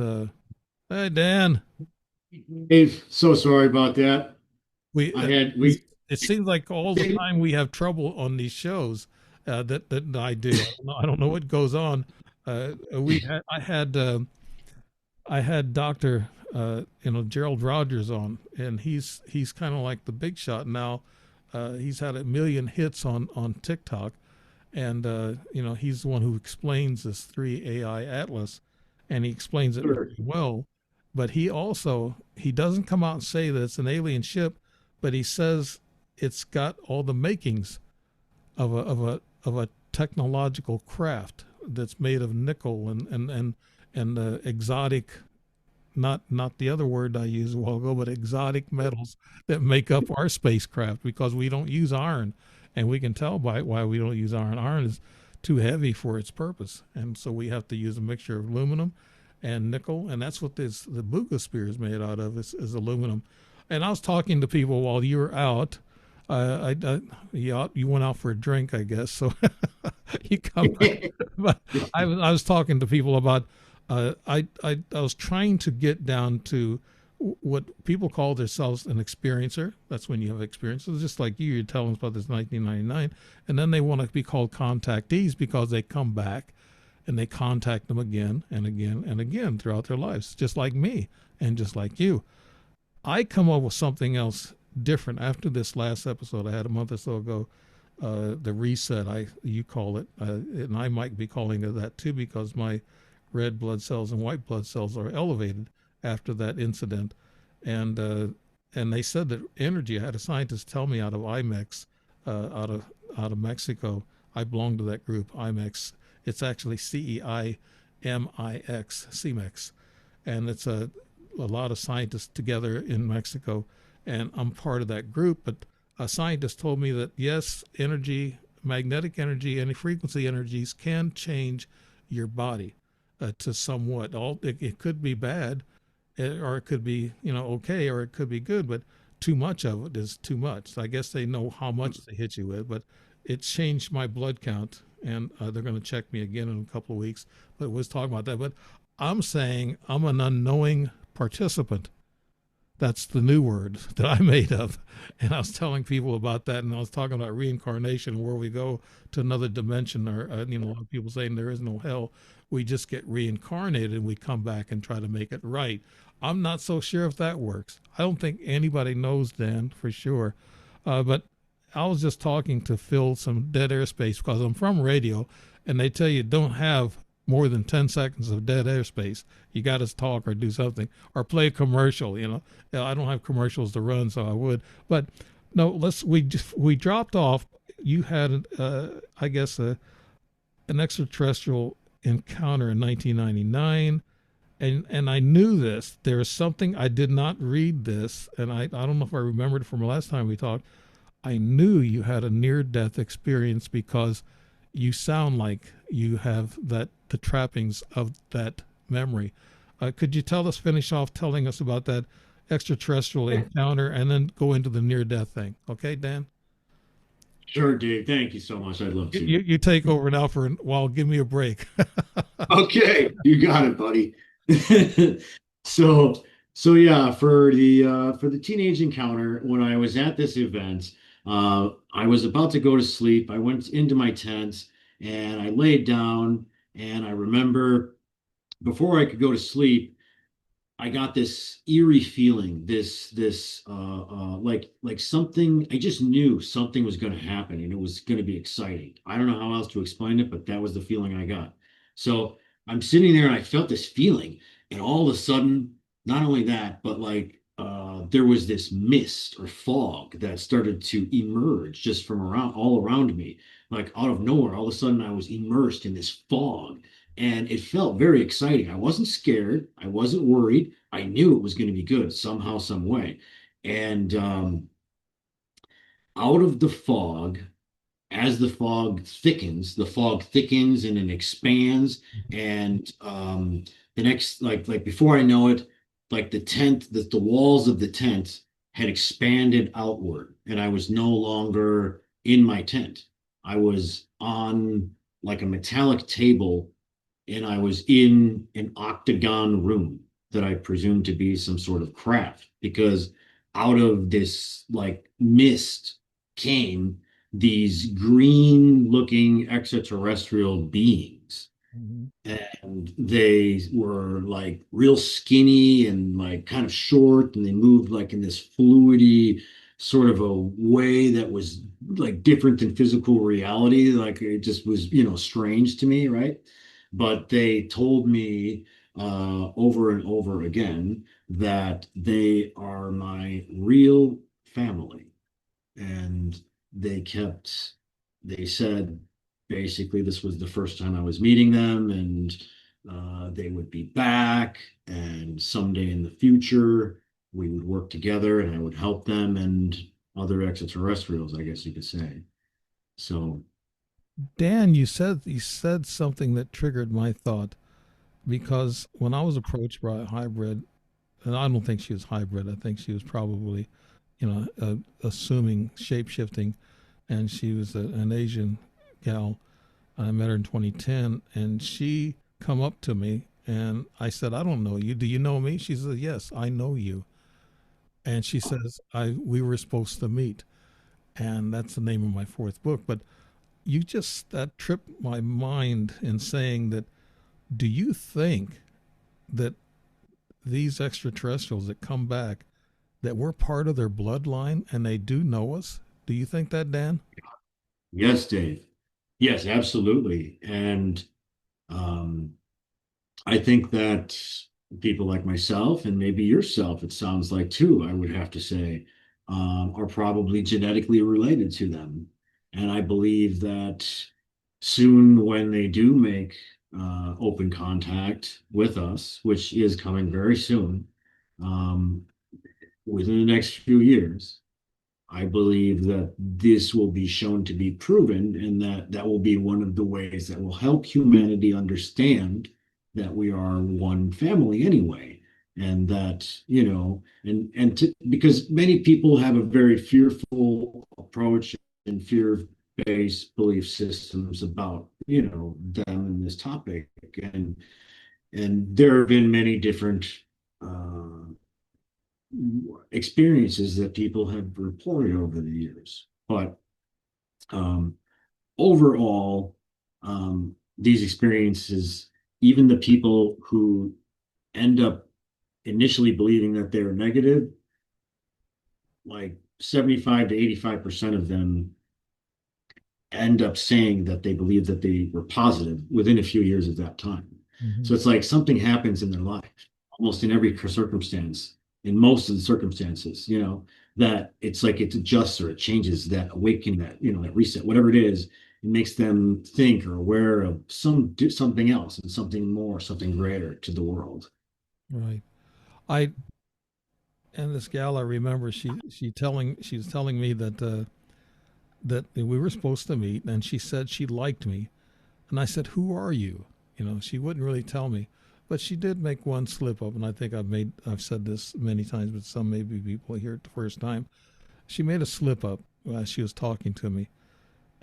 hey, Dan. Dave, so sorry about that. We I had we it seems like all the time we have trouble on these shows that I do. I don't know what goes on. I had Doctor Gerald Rogers on, and he's kind of like the big shot now. He's had 1 million hits on TikTok, and he's the one who explains this 3 AI Atlas, and he explains it very well. But he doesn't come out and say that it's an alien ship, but he says it's got all the makings of a technological craft that's made of nickel and exotic, not the other word I used a while ago, but exotic metals that make up our spacecraft, because we don't use iron, and we can tell by why we don't use iron. Iron is too heavy for its purpose, and so we have to use a mixture of aluminum and nickel, and that's what the Buga spear is made out of, is aluminum. And I was talking to people while you were out You went out for a drink, I guess. So you come back. But I was talking to people about. I was trying to get down to what people call themselves an experiencer. That's when you have experiences, just like you're telling us about this 1999, and then they want to be called contactees because they come back and they contact them again and again and again throughout their lives, just like me and just like you. I come up with something else different after this last episode I had a month or so ago. The reset, you call it, and I might be calling it that too because my red blood cells and white blood cells are elevated after that incident, and they said that energy. I had a scientist tell me out of IMEX, out of Mexico. I belong to that group, IMEX. It's actually CEIMIX, CMEX, and it's a lot of scientists together in Mexico, and I'm part of that group. But a scientist told me that yes, energy, magnetic energy, and frequency energies can change your body to somewhat. It could be bad, or it could be okay, or it could be good, but too much of it is too much. So I guess they know how much they hit you with, but it changed my blood count, and they're going to check me again in a couple of weeks. But we was talking about that. But I'm saying I'm an unknowing participant. That's the new word that I made up. And I was telling people about that, and I was talking about reincarnation, where we go to another dimension, or a lot of people saying there is no hell. We just get reincarnated and we come back and try to make it right. I'm not so sure if that works. I don't think anybody knows, Dan, for sure. But I was just talking to fill some dead airspace because I'm from radio, and they tell you don't have more than 10 seconds of dead airspace. You got to talk or do something or play a commercial. I don't have commercials to run, so I would. But no, we dropped off. You had, I guess, an extraterrestrial encounter in 1999. And I knew this. There was something, I did not read this, and I don't know if I remembered it from the last time we talked. I knew you had a near-death experience because you sound like you have the trappings of that memory. Could you finish off telling us about that extraterrestrial encounter, and then go into the near-death thing? Okay, Dan? Sure, Dave. Thank you so much. I'd love to. You take over now for a while. Give me a break. Okay, you got it, buddy. So, yeah, for the teenage encounter, when I was at this event, I was about to go to sleep. I went into my tent and I laid down, and I remember before I could go to sleep, I got this eerie feeling, like something. I just knew something was going to happen, and it was going to be exciting. I don't know how else to explain it, but that was the feeling I got. So I'm sitting there, and I felt this feeling, and all of a sudden, not only that, but like there was this mist or fog that started to emerge just from all around me, like out of nowhere. All of a sudden, I was immersed in this fog, and it felt very exciting. I wasn't scared. I wasn't worried. I knew it was going to be good somehow, some way. And out of the fog, as the fog thickens and it expands. And the next, like before I know it, like the walls of the tent had expanded outward, and I was no longer in my tent. I was on like a metallic table, and I was in an octagon room that I presume to be some sort of craft, because out of this like mist came these green looking extraterrestrial beings. Mhm. And they were like real skinny and like kind of short, and they moved like in this fluidy sort of a way that was like different than physical reality. Like it just was, strange to me, right? But they told me over and over again that they are my real family. And they kept, they said basically this was the first time I was meeting them, and they would be back, and someday in the future we would work together, and I would help them and other extraterrestrials, I guess you could say. So, Dan, you said something that triggered my thought because when I was approached by a hybrid, and I don't think she was hybrid, I think she was probably, assuming shape shifting, and she was an Asian gal. I met her in 2010, and she come up to me, and I said, "I don't know you. Do you know me?" She said, "Yes, I know you." And she says, "I we were supposed to meet," and that's the name of my fourth book. But you just that tripped my mind in saying that. Do you think that these extraterrestrials that come back that we're part of their bloodline and they do know us? Do you think that, Dan? Yes, Dave. Yes, absolutely. And um, I think that people like myself and maybe yourself, it sounds like too, I would have to say, are probably genetically related to them. And I believe that soon, when they do make open contact with us, which is coming very soon, um, within the next few years, I believe that this will be shown to be proven, and that will be one of the ways that will help humanity understand that we are one family anyway. And that, because many people have a very fearful approach and fear-based belief systems about, them and this topic. And there have been many different uh, experiences that people have reported over the years. But um, overall, these experiences, even the people who end up initially believing that they're negative, like 75 to 85% of them end up saying that they believe that they were positive within a few years of that time. Mm-hmm. So it's like something happens in their life, almost in every circumstance, in most of the circumstances, that it's like it adjusts or it changes that awakening, that reset, whatever it is, it makes them think or aware of something else and something more, something greater to the world. Right. I and this gal I remember she was telling me that we were supposed to meet, and she said she liked me, and I said, "Who are you?" She wouldn't really tell me, but she did make one slip up, and I think I've said this many times, but some maybe people hear it the first time. She made a slip up as she was talking to me,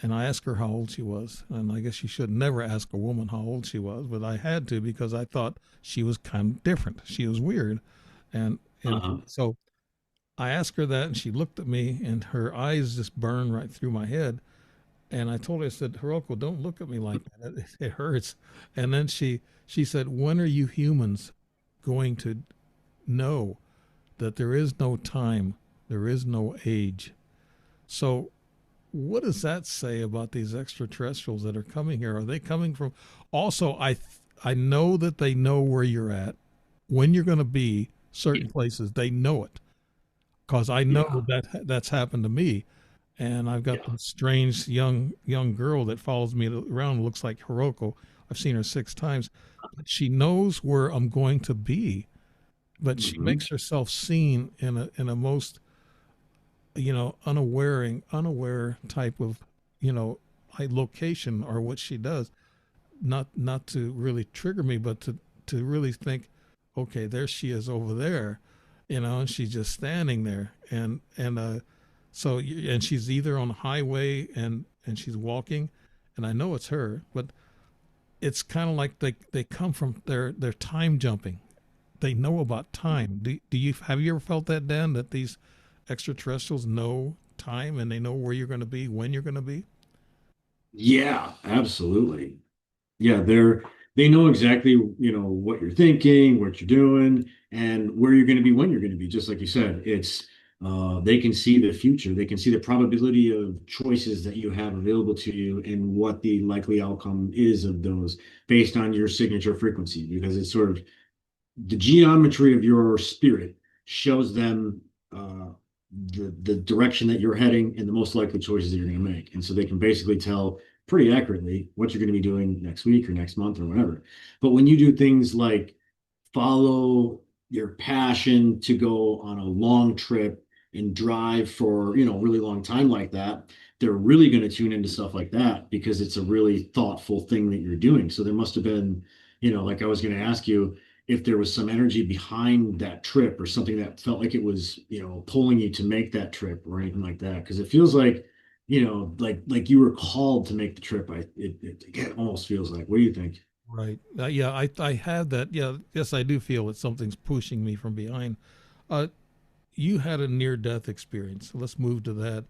and I asked her how old she was, and I guess you should never ask a woman how old she was, but I had to because I thought she was kind of different. She was weird, and Uh-huh. so I asked her that, and she looked at me, and her eyes just burned right through my head. And I told her, I said, Hiroko, don't look at me like that. It hurts. And then she said, when are you humans going to know that there is no time, there is no age? So what does that say about these extraterrestrials that are coming here? Are they coming from? Also, I know that they know where you're at, when you're going to be certain places. They know it because I know Yeah. that that's happened to me. And I've got Yeah. this strange young girl that follows me around. Looks like Hiroko. I've seen her 6 times, but she knows where I'm going to be. But she Hmm. makes herself seen in a most unaware type of location or what she does. Not to really trigger me, but to really think, okay, there she is over there, and she's just standing there, and she's either on the highway and she's walking, and I know it's her, but it's kind of like they come from they're time jumping. They know about time. Do you have you ever felt that, Dan, that these extraterrestrials know time and they know where you're going to be, when you're going to be? Yeah, absolutely. Yeah, they know exactly, what you're thinking, what you're doing, and where you're going to be when you're going to be. Just like you said, it's they can see the future. They can see the probability of choices that you have available to you and what the likely outcome is of those based on your signature frequency, because it's sort of the geometry of your spirit shows them the direction that you're heading and the most likely choices that you're going to make. And so they can basically tell pretty accurately what you're going to be doing next week or next month or whatever. But when you do things like follow your passion to go on a long trip and drive for, a really long time like that, they're really going to tune into stuff like that because it's a really thoughtful thing that you're doing. So there must have been, like I was going to ask you, if there was some energy behind that trip or something that felt like it was, pulling you to make that trip or anything like that. Because it feels like, like you were called to make the trip. It almost feels like. What do you think? Right. Yeah, I have that. Yeah, yes, I do feel that something's pushing me from behind. Uh, you had a near death experience. So let's move to that.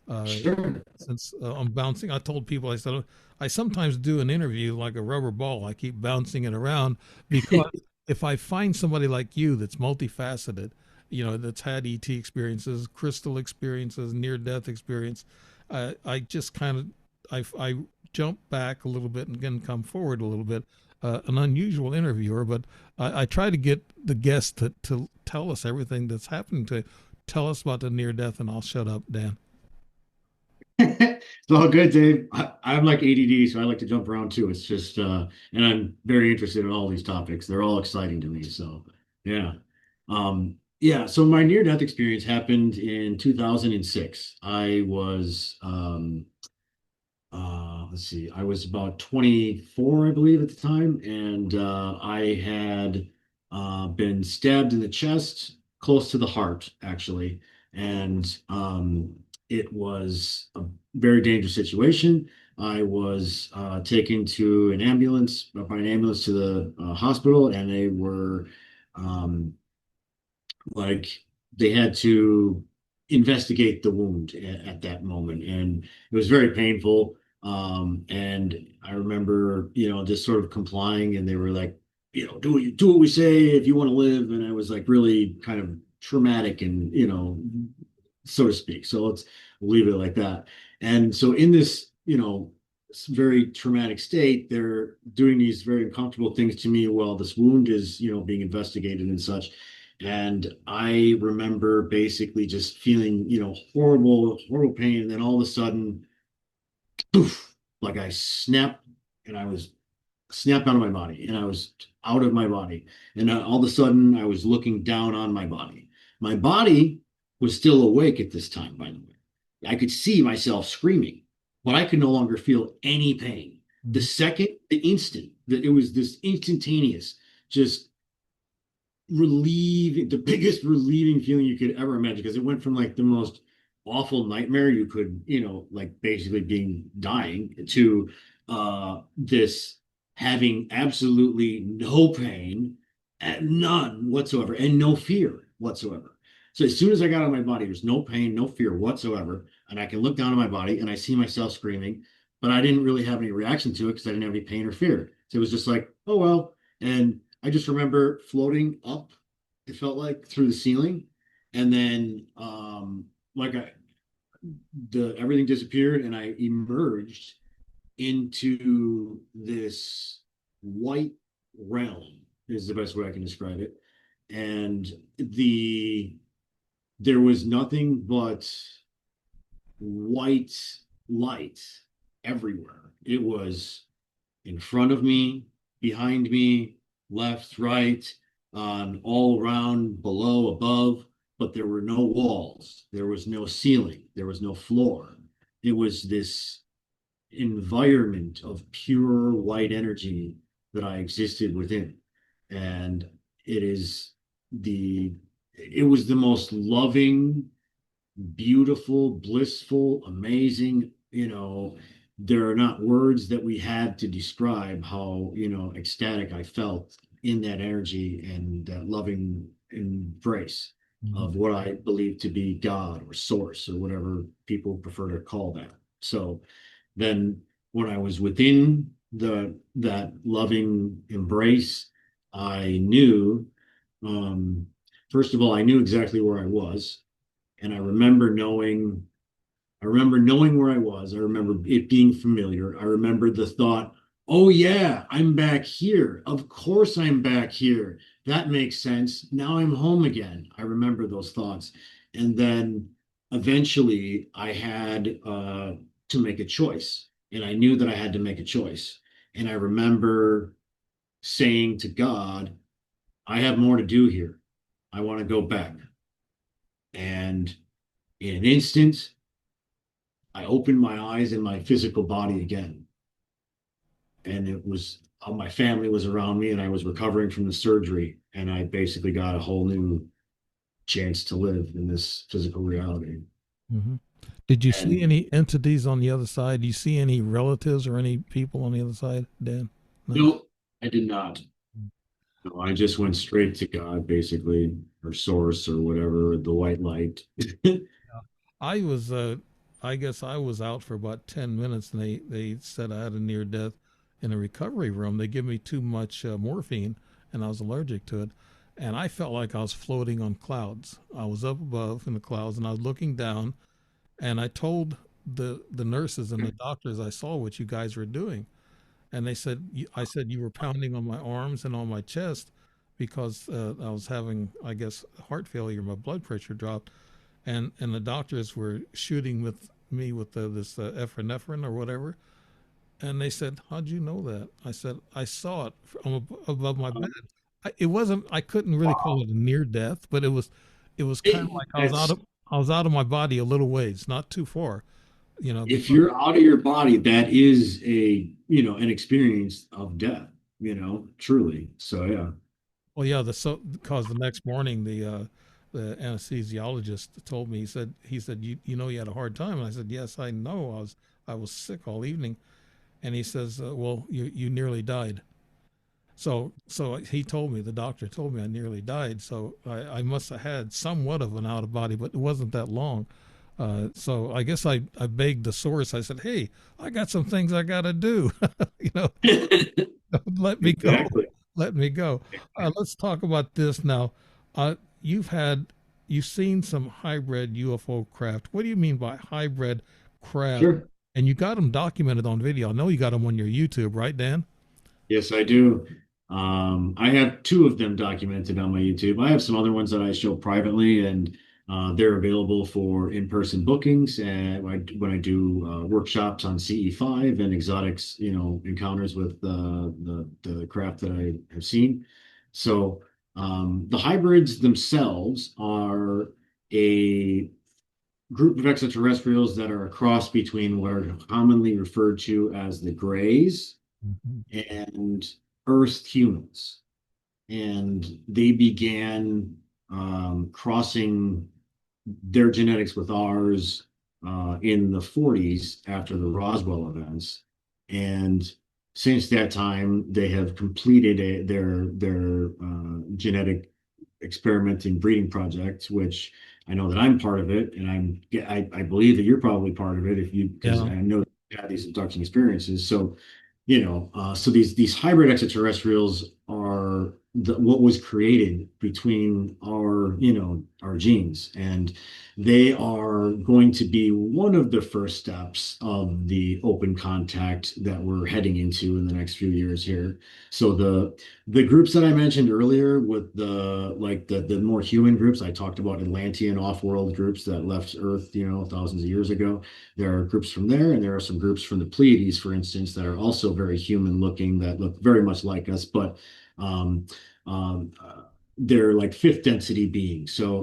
Uh, Sure. since I'm bouncing, I told people, I said, I sometimes do an interview like a rubber ball. I keep bouncing it around because if I find somebody like you that's multifaceted, that's had ET experiences, crystal experiences, near death experience, I just kind of, I jump back a little bit and then come forward a little bit. An unusual interviewer, but I try to get the guest to tell us everything that's happening to tell us about the near death, and I'll shut up, Dan. It's all good, Dave. I'm like ADD, so I like to jump around too. It's just, and I'm very interested in all these topics. They're all exciting to me. So, yeah. Yeah. So my near-death experience happened in 2006. I was, let's see, I was about 24, I believe, at the time, and I had been stabbed in the chest, close to the heart, actually, and it was a very dangerous situation. I was taken to an ambulance, by an ambulance to the hospital, and they were um, like they had to investigate the wound at that moment, and it was very painful. And I remember, just sort of complying, and they were like, do what we say if you want to live. And I was like really kind of traumatic, and so to speak. So let's leave it like that. And so in this, very traumatic state, they're doing these very uncomfortable things to me while this wound is, being investigated and such. And I remember basically just feeling, horrible, horrible pain. And then all of a sudden, poof, like I snapped, and I was snapped out of my body, and I was out of my body. And all of a sudden, I was looking down on my body. My body was still awake at this time, by the way. I could see myself screaming, but I could no longer feel any pain. Mhm. The instant that it was this instantaneous, just relieving, the biggest relieving feeling you could ever imagine, because it went from like the most awful nightmare you could, like basically being dying, to this having absolutely no pain, none whatsoever, and no fear whatsoever. So as soon as I got out of my body, there's no pain, no fear whatsoever, and I can look down at my body and I see myself screaming, but I didn't really have any reaction to it because I didn't have any pain or fear. So it was just like, oh well. And I just remember floating up, it felt like, through the ceiling, and then like the everything disappeared, and I emerged into this white realm, is the best way I can describe it. And there was nothing but white light everywhere. It was in front of me, behind me, left, right, on all around, below, above, but there were no walls. There was no ceiling. There was no floor. It was this environment of pure white energy that I existed within. And it is it was the most loving, beautiful, blissful, amazing, there are not words that we had to describe how, ecstatic I felt in that energy and that loving embrace Mhm. of what I believe to be God or source or whatever people prefer to call that. So then when I was within that loving embrace, I knew, um, first of all, I knew exactly where I was. And I remember knowing where I was. I remember it being familiar. I remember the thought, oh, yeah, I'm back here. Of course, I'm back here. That makes sense. Now I'm home again. I remember those thoughts. And then eventually I had to make a choice. And I knew that I had to make a choice. And I remember saying to God, I have more to do here. I want to go back. And in an instant, I opened my eyes in my physical body again. And it was my family was around me and I was recovering from the surgery, and I basically got a whole new chance to live in this physical reality. Hmm. Did you see And any entities on the other side? Do you see any relatives or any people on the other side, Dan? No. no, I did not. No, I just went straight to God, basically, or source or whatever, the white light. I was, I guess I was out for about 10 minutes and they said I had a near death in a recovery room. They give me too much morphine and I was allergic to it. And I felt like I was floating on clouds. I was up above in the clouds and I was looking down and I told the nurses and the doctors I saw what you guys were doing. And they said, I said, you were pounding on my arms and on my chest because I was having, I guess, heart failure. My blood pressure dropped and the doctors were shooting with me with this epinephrine or whatever. And they said, "How'd you know that?" I said, "I saw it from above my bed." It wasn't. I couldn't really call Wow. it a near death, but it was. It was kind of like I was out That's of. I was out of my body a little ways, not too far, you know. if Because you're out of your body, that is an experience of death, truly. So yeah. well, yeah, because the next morning the anesthesiologist told me he said you know you had a hard time, and I said yes I know I was sick all evening, and he says well you nearly died. So he told me, the doctor told me I nearly died. So I must have had somewhat of an out of body, but it wasn't that long. So I guess I begged the source. I said, "Hey, I got some things I got to do. you know, let me go. Exactly. Let me go." Let's talk about this now. Uh, you've had you've seen some hybrid UFO craft. What do you mean by hybrid craft? Sure. And you got them documented on video. I know you got them on your YouTube, right, Dan? Yes, I do. I have two of them documented on my YouTube. I have some other ones that I show privately, and they're available for in-person bookings. And when I do workshops on CE-5 and exotics, encounters with the craft that I have seen. So the hybrids themselves are a group of extraterrestrials that are a cross between what are commonly referred to as the Greys Mhm. and Earth humans. And they began crossing their genetics with ours in the 40s after the Roswell events. And since that time, they have completed their genetic experimenting breeding project, which I know that I'm part of it, and I believe that you're probably part of it if you because Yeah. I know you had these abduction experiences. So so these hybrid extraterrestrials are what was created between our genes, and they are going to be one of the first steps of the open contact that we're heading into in the next few years here. So the groups that I mentioned earlier with the more human groups, I talked about Atlantean off-world groups that left Earth, thousands of years ago. There are groups from there, and there are some groups from the Pleiades, for instance, that are also very human looking, that look very much like us, but um, um, uh, they're like fifth density beings. So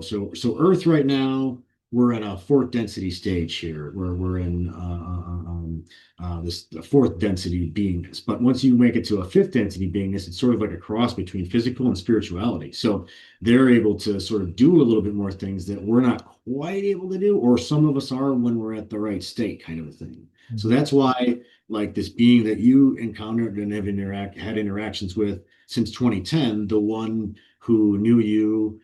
Earth right now, we're at a fourth density stage here, where we're in this fourth density beingness. But once you make it to a fifth density beingness, it's sort of like a cross between physical and spirituality. So they're able to sort of do a little bit more things that we're not quite able to do, or some of us are when we're at the right state, kind of a thing. So Mhm. that's why, like this being that you encountered and have had interactions with since 2010, the one who knew you,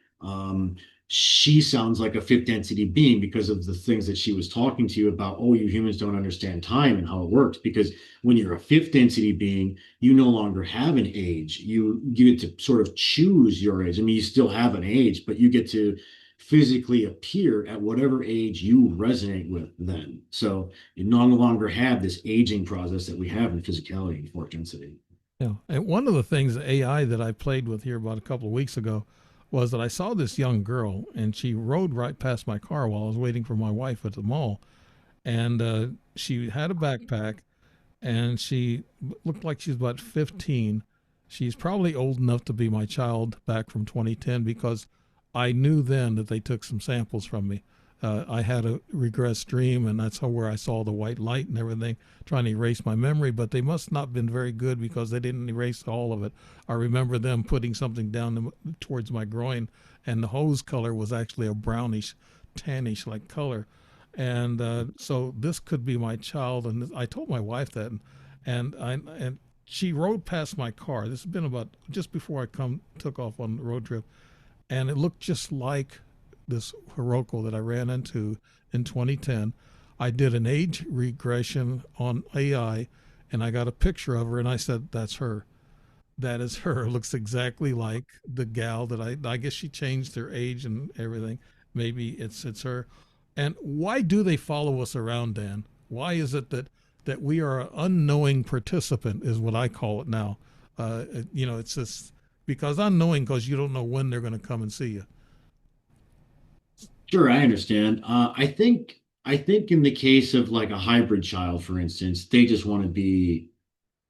she sounds like a fifth density being because of the things that she was talking to you about. Oh, you humans don't understand time and how it works. Because when you're a fifth density being, you no longer have an age. You get to sort of choose your age. I mean, you still have an age, but you get to physically appear at whatever age you resonate with then. So you no longer have this aging process that we have in physicality and fourth density. Yeah. And one of the things, the AI that I played with here about a couple of weeks ago, was that I saw this young girl and she rode right past my car while I was waiting for my wife at the mall. And she had a backpack and she looked like she's about 15. She's probably old enough to be my child back from 2010 because I knew then that they took some samples from me. I had a regressed dream, and that's how where I saw the white light and everything, trying to erase my memory. But they must not have been very good because they didn't erase all of it. I remember them putting something down towards my groin, and the hose color was actually a brownish, tannish like color. And so this could be my child. And I told my wife that, and she rode past my car. This has been about just before I come took off on the road trip, and it looked just like this Hiroko that I ran into in 2010. I did an age regression on AI, and I got a picture of her, and I said, "That's her. That is her. Looks exactly like the gal that I guess she changed her age and everything. Maybe it's her." And why do they follow us around, Dan? Why is it that we are an unknowing participant? Is what I call it now. It's just because unknowing because you don't know when they're going to come and see you. Sure, I understand. I think in the case of like a hybrid child, for instance, they just want to be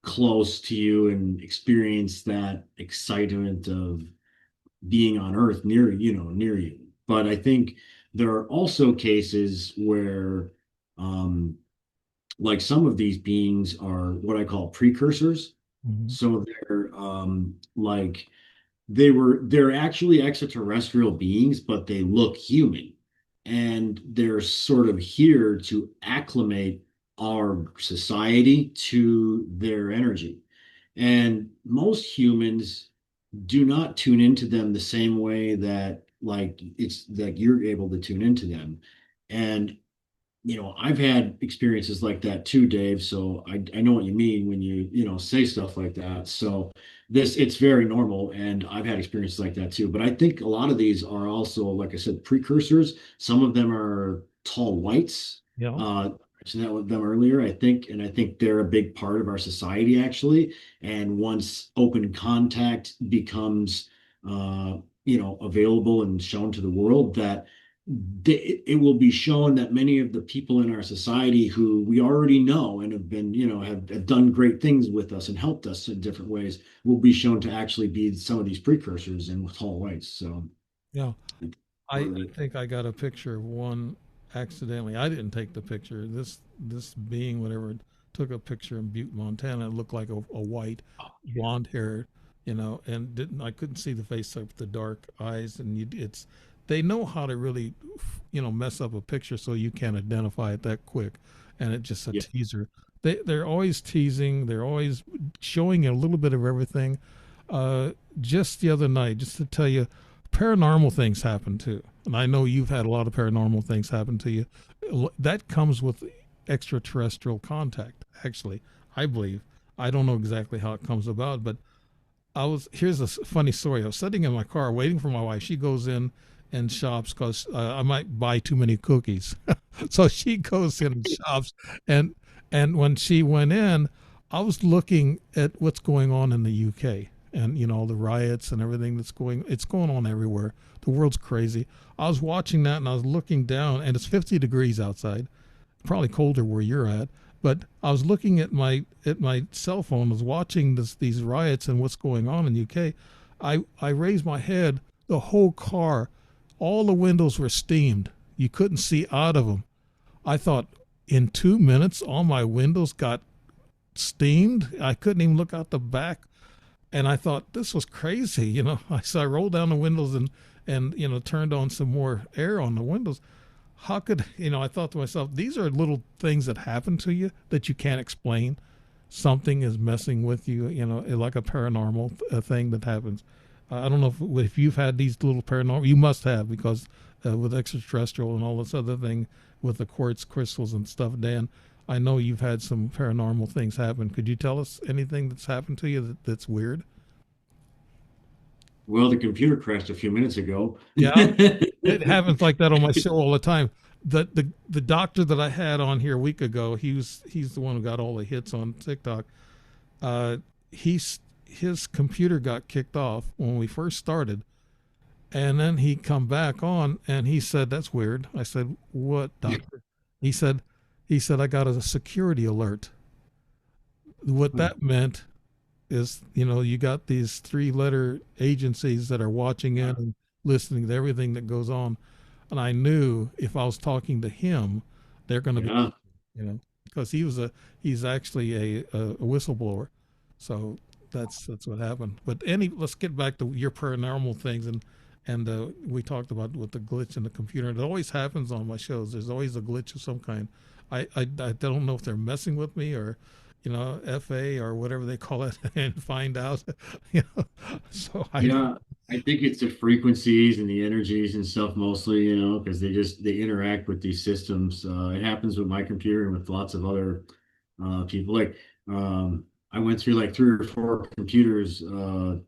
close to you and experience that excitement of being on Earth near you. But I think there are also cases where, um, like some of these beings are what I call precursors. Mm-hmm. So they're actually extraterrestrial beings, but they look human. And they're sort of here to acclimate our society to their energy. And most humans do not tune into them the same way that like it's like you're able to tune into them. And I've had experiences like that too, Dave. So I know what you mean when you say stuff like that. So it's very normal. And I've had experiences like that too. But I think a lot of these are also, like I said, precursors. Some of them are tall whites. Yeah. I mentioned that with them earlier, I think. And I think they're a big part of our society, actually. And once open contact becomes, available and shown to the world, that it will be shown that many of the people in our society who we already know and have been, have done great things with us and helped us in different ways will be shown to actually be some of these precursors in tall whites. So Yeah. I part of it. think I got a picture of one accidentally. I didn't take the picture. This being, whatever, took a picture in Butte, Montana. It looked like a white, blonde hair, and didn't I couldn't see the face of the dark eyes, and it's they know how to really, mess up a picture so you can't identify it that quick, and it's just a Yeah. teaser. They're always teasing. They're always showing a little bit of everything. Just the other night, just to tell you, paranormal things happen too. And I know you've had a lot of paranormal things happen to you. That comes with extraterrestrial contact, actually, I believe. I don't know exactly how it comes about, but here's a funny story. I was sitting in my car waiting for my wife. She goes in and shops because I might buy too many cookies. So she goes in and shops. And, and when she went in, I was looking at what's going on in the UK and all the riots and everything it's going on everywhere. The world's crazy. I was watching that and I was looking down and it's 50 degrees outside, probably colder where you're at. But I was looking at my cell phone, I was watching these riots and what's going on in the UK. I raised my head, the whole car, all the windows were steamed. You couldn't see out of them. I thought in 2 minutes all my windows got steamed. I couldn't even look out the back, and I thought this was crazy. So I rolled down the windows and turned on some more air on the windows. How could I thought to myself, these are little things that happen to you that you can't explain. Something is messing with you, like a paranormal thing that happens. I don't know if you've had these little paranormal. You must have because with extraterrestrial and all this other thing with the quartz crystals and stuff, Dan. I know you've had some paranormal things happen. Could you tell us anything that's happened to you that's weird? Well, the computer crashed a few minutes ago. Yeah, it happens like that on my show all the time. The doctor that I had on here a week ago, he's the one who got all the hits on TikTok. Uh, his computer got kicked off when we first started, and then he come back on and he said, "That's weird." I said, "What, doctor?" He said, "I got a security alert." What that meant is, you got these three-letter agencies that are watching in and listening to everything that goes on. and I knew if I was talking to him, they're going to be, Yeah. because he's actually a whistleblower, so that's what happened. But let's get back to your paranormal things, and we talked about with the glitch in the computer. It always happens on my shows. There's always a glitch of some kind. I don't know if they're messing with me or FA or whatever they call it, and find out. you know so I Yeah, I think it's the frequencies and the energies and stuff mostly, because they interact with these systems. It happens with my computer and with lots of other people. Like I went through like three or four computers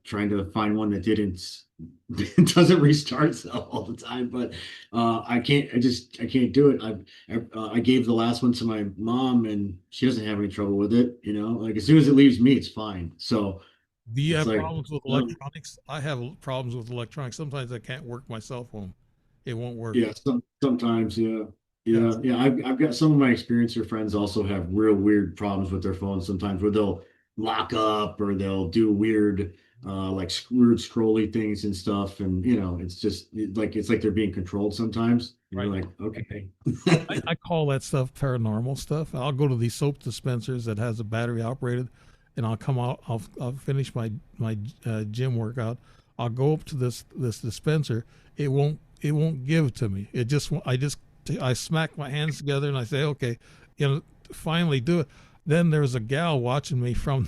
trying to find one that didn't doesn't restart all the time. But I can't. I can't do it. I gave the last one to my mom, and she doesn't have any trouble with it. Like as soon as it leaves me, it's fine. So Do you it's have like. problems with electronics? I have problems with electronics. Sometimes I can't work my cell phone. It won't work. Yeah, sometimes, yeah. Yes. Yeah. I've got some of my experiencer friends also have real weird problems with their phones sometimes where they'll lock up or they'll do weird like weird scrolly things and stuff. And it's like they're being controlled sometimes. And you're Right. like, okay. I call that stuff paranormal stuff. I'll go to these soap dispensers that has a battery operated, and I'll come out. I'll finish my gym workout. I'll go up to this dispenser. It won't give to me. I smack my hands together and I say, okay, finally do it. Then there's a gal watching me from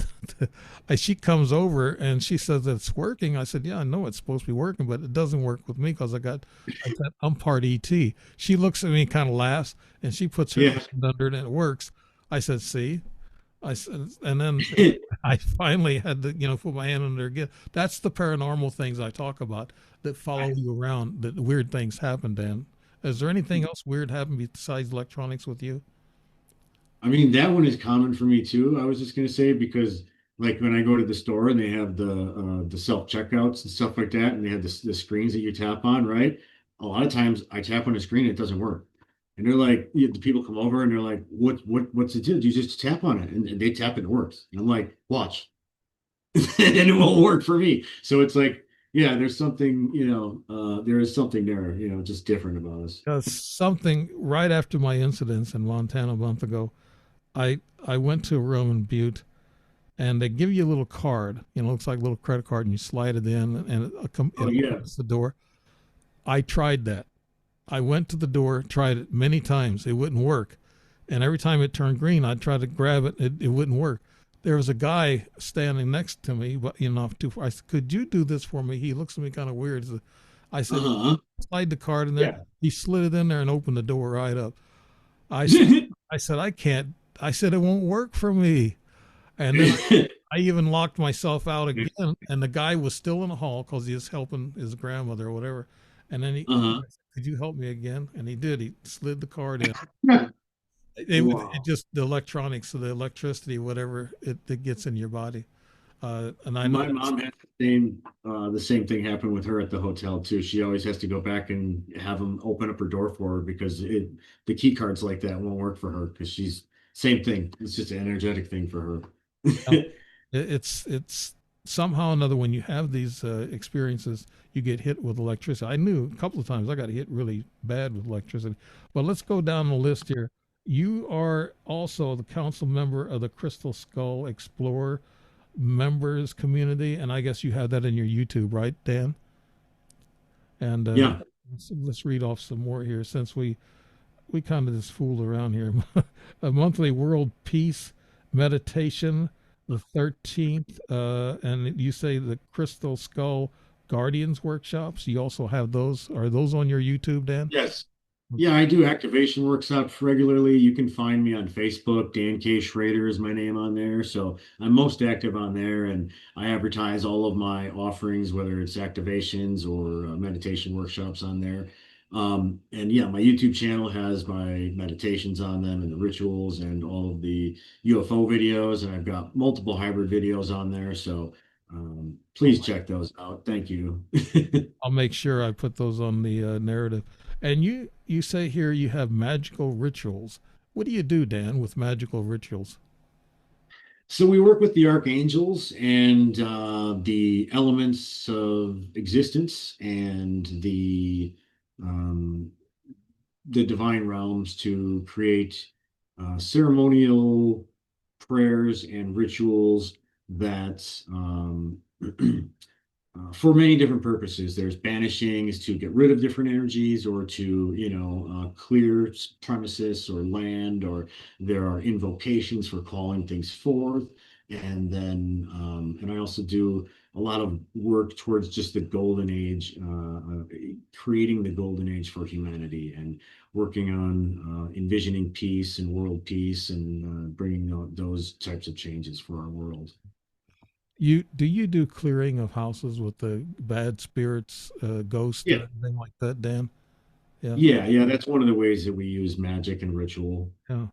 she comes over and she says that it's working. I said, yeah, I know it's supposed to be working, but it doesn't work with me because I said, I'm part ET. She looks at me, kind of laughs, and she puts her Yeah. hand under it and it works. I said, see, I said, and then I finally had to, put my hand under again. That's the paranormal things I talk about that follow you around, that weird things happen, Dan. Is there anything else weird happen besides electronics with you? I mean, that one is common for me too. I was just gonna say because like when I go to the store and they have the self checkouts and stuff like that, and they have the screens that you tap on, right? A lot of times I tap on a screen, it doesn't work. And they're like, the people come over and they're like, what's it do? You just tap on it, and they tap it, it works. And I'm like, watch, and it won't work for me. So it's like, yeah, there's something, there is something there, just different about us. Something right after my incidents in Montana a month ago, I went to a room in Butte, and they give you a little card. Looks like a little credit card, and you slide it in, and Oh it yeah. opens the door. I tried that. I went to the door, tried it many times. It wouldn't work, and every time it turned green, I'd try to grab it. It wouldn't work. There was a guy standing next to me, but not too far. I said, "Could you do this for me?" He looks at me kind of weird. I said, Uh-huh. "Slide the card in there." Yeah. He slid it in there and opened the door right up. I said, I can't. I said it won't work for me. And then I even locked myself out again, and the guy was still in the hall because he was helping his grandmother or whatever. And then Uh-huh. I said, could you help me again? And he did. He slid the card in. It Wow. just the electronics, so the electricity, whatever it gets in your body. And I know My that's mom had the same thing happen with her at the hotel too. She always has to go back and have them open up her door for her because the key cards like that won't work for her because she's same thing. It's just an energetic thing for yeah, her. it's somehow or another when you have these experiences, you get hit with electricity. I knew a couple of times I got hit really bad with electricity. But let's go down the list here. You are also the council member of the Crystal Skull Explorer members community, and I guess you have that in your YouTube, right, Dan? And Yeah. let's read off some more here since we kind of just fooled around here. A monthly world peace meditation, the 13th, and you say the Crystal Skull Guardians workshops. You also have those. Are those on your YouTube, Dan? Yes. Yeah, I do activation workshops regularly. You can find me on Facebook. Dan K. Schrader is my name on there. So I'm most active on there, and I advertise all of my offerings, whether it's activations or meditation workshops on there. And yeah, my YouTube channel has my meditations on them and the rituals and all of the UFO videos, and I've got multiple hybrid videos on there. So I'll, please check those out. Thank you. I'll make sure I put those on the narrative. And you say here you have magical rituals. What do you do, Dan, with magical rituals? So we work with the archangels and the elements of existence and the the divine realms to create ceremonial prayers and rituals that for many different purposes. There's banishings to get rid of different energies or to, clear premises or land, or there are invocations for calling things forth. And I also do a lot of work towards just the golden age, creating the golden age for humanity, and working on envisioning peace and world peace, and bringing those types of changes for our world. You do clearing of houses with the bad spirits, ghosts, or Yeah. anything like that, Dan? Yeah, Yeah, that's one of the ways that we use magic and ritual. yeah.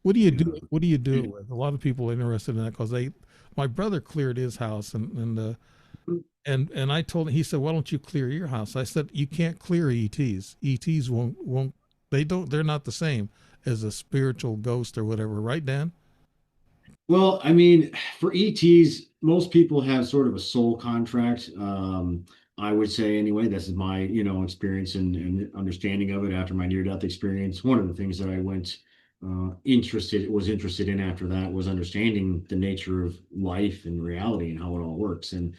What do you do? Yeah. What do you do it with? A lot of people are interested in that because my brother cleared his house, and I told him. He said, "Why don't you clear your house?" I said, "You can't clear ETs. ETs won't. They don't. They're not the same as a spiritual ghost or whatever, right, Dan?" Well, I mean, for ETs, most people have sort of a soul contract. I would say anyway, this is my, experience and understanding of it after my near-death experience. One of the things that I was interested in after that was understanding the nature of life and reality and how it all works. And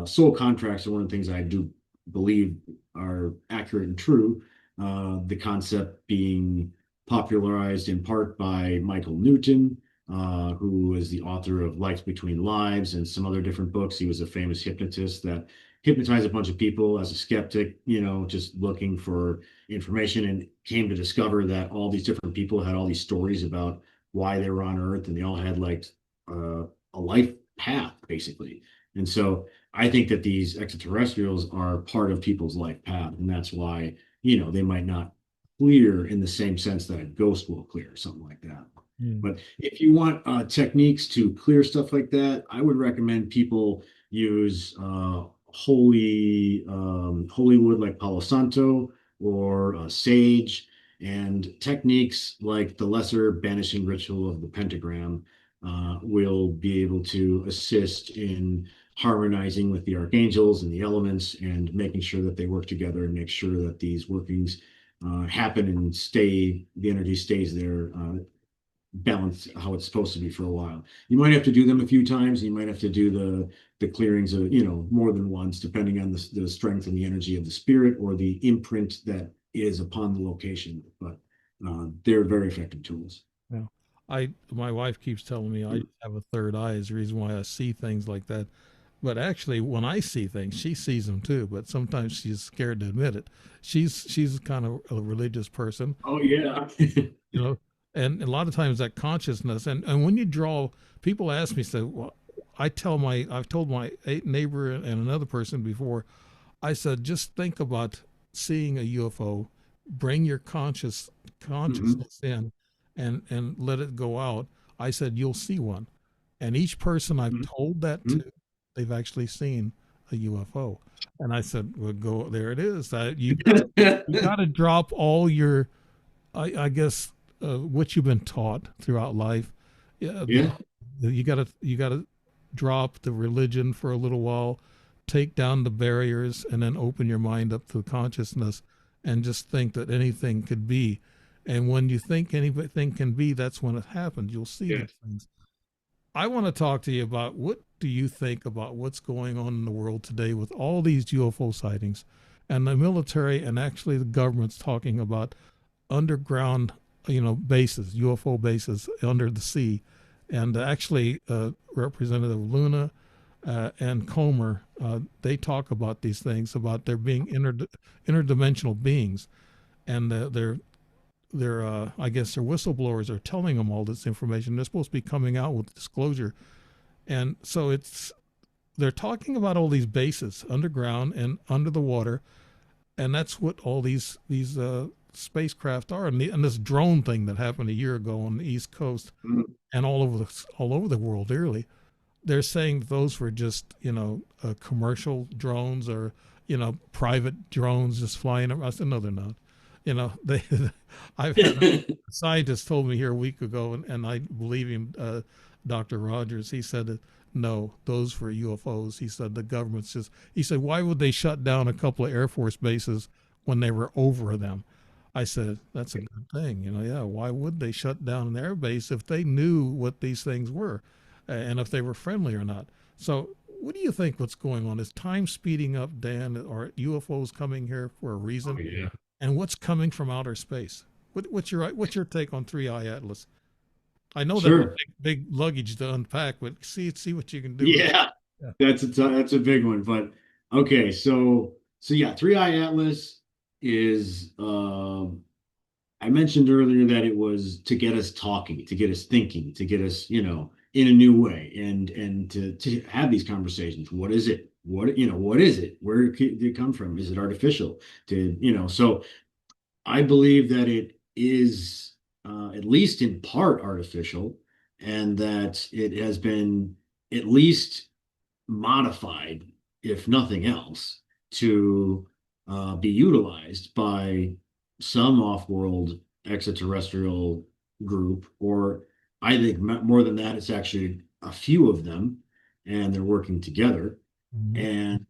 soul contracts are one of the things I do believe are accurate and true. The concept being popularized in part by Michael Newton, who is the author of Life Between Lives and some other different books. He was a famous hypnotist that hypnotized a bunch of people as a skeptic, just looking for information, and came to discover that all these different people had all these stories about why they were on Earth, and they all had like a life path, basically. And so I think that these extraterrestrials are part of people's life path, and that's why, they might not clear in the same sense that a ghost will clear, something like that. Mm. But if you want techniques to clear stuff like that, I would recommend people use holy wood like Palo Santo, or sage, and techniques like the lesser banishing ritual of the pentagram will be able to assist in harmonizing with the archangels and the elements, and making sure that they work together, and make sure that these workings happen and the energy stays there, balance how it's supposed to be for a while. You might have to do them a few times. You might have to do the clearings of, more than once, depending on the strength and the energy of the spirit, or the imprint that is upon the location. But they're very effective tools. Yeah. My wife keeps telling me I have a third eye is the reason why I see things like that. But actually, when I see things, she sees them too. But sometimes she's scared to admit it. She's kind of a religious person, Oh yeah. you know, and a lot of times that consciousness, and when you draw, people ask me, say, well, I've told my neighbor and another person before, I said, just think about seeing a UFO, bring your Mhm. consciousness in, and let it go out. I said, you'll see one. And each person I've Mhm. told that Mhm. to, they've actually seen a UFO. And I said, well, go, there it is. You got to drop all your, I guess, what you've been taught throughout life. Yeah, Yeah. you got to drop the religion for a little while, take down the barriers, and then open your mind up to consciousness, and just think that anything could be. And when you think anything can be, that's when it happens. You'll see Yeah. these things. I want to talk to you about what do you think about what's going on in the world today with all these UFO sightings, and the military and actually the government's talking about underground, bases, UFO bases under the sea, and actually, Representative Luna and Comer, they talk about these things about there being interdimensional beings, and I guess their whistleblowers are telling them all this information. They're supposed to be coming out with disclosure, and so they're talking about all these bases underground and under the water, and that's what all these spacecraft are. And this drone thing that happened a year ago on the East Coast Mhm. and all over the world, really, they're saying those were just commercial drones or private drones just flying around. I said no, they're not. They I've had a scientist told me here a week ago, and I believe him, Dr. Rogers. He said that no, those were UFOs. He said the government's just. He said why would they shut down a couple of Air Force bases when they were over them? I said, that's a good thing. Yeah, why would they shut down an air base if they knew what these things were and if they were friendly or not? So, what do you think what's going on? Is time speeding up, Dan, or UFOs coming here for a Oh reason? yeah. And what's coming from outer space? What's your take on Three Eye Atlas? I know that's a Sure. big luggage to unpack, but see what you can do with it. Yeah. Yeah. That's a big one. But okay, so yeah, Three Eye Atlas is I mentioned earlier that it was to get us talking, to get us thinking, to get us, in a new way and to have these conversations. What is it? What is it? Where did it come from? Is it artificial? So I believe that it is at least in part artificial and that it has been at least modified, if nothing else, to be utilized by some off-world extraterrestrial group, or I think more than that, it's actually a few of them, and they're working together. Mhm. And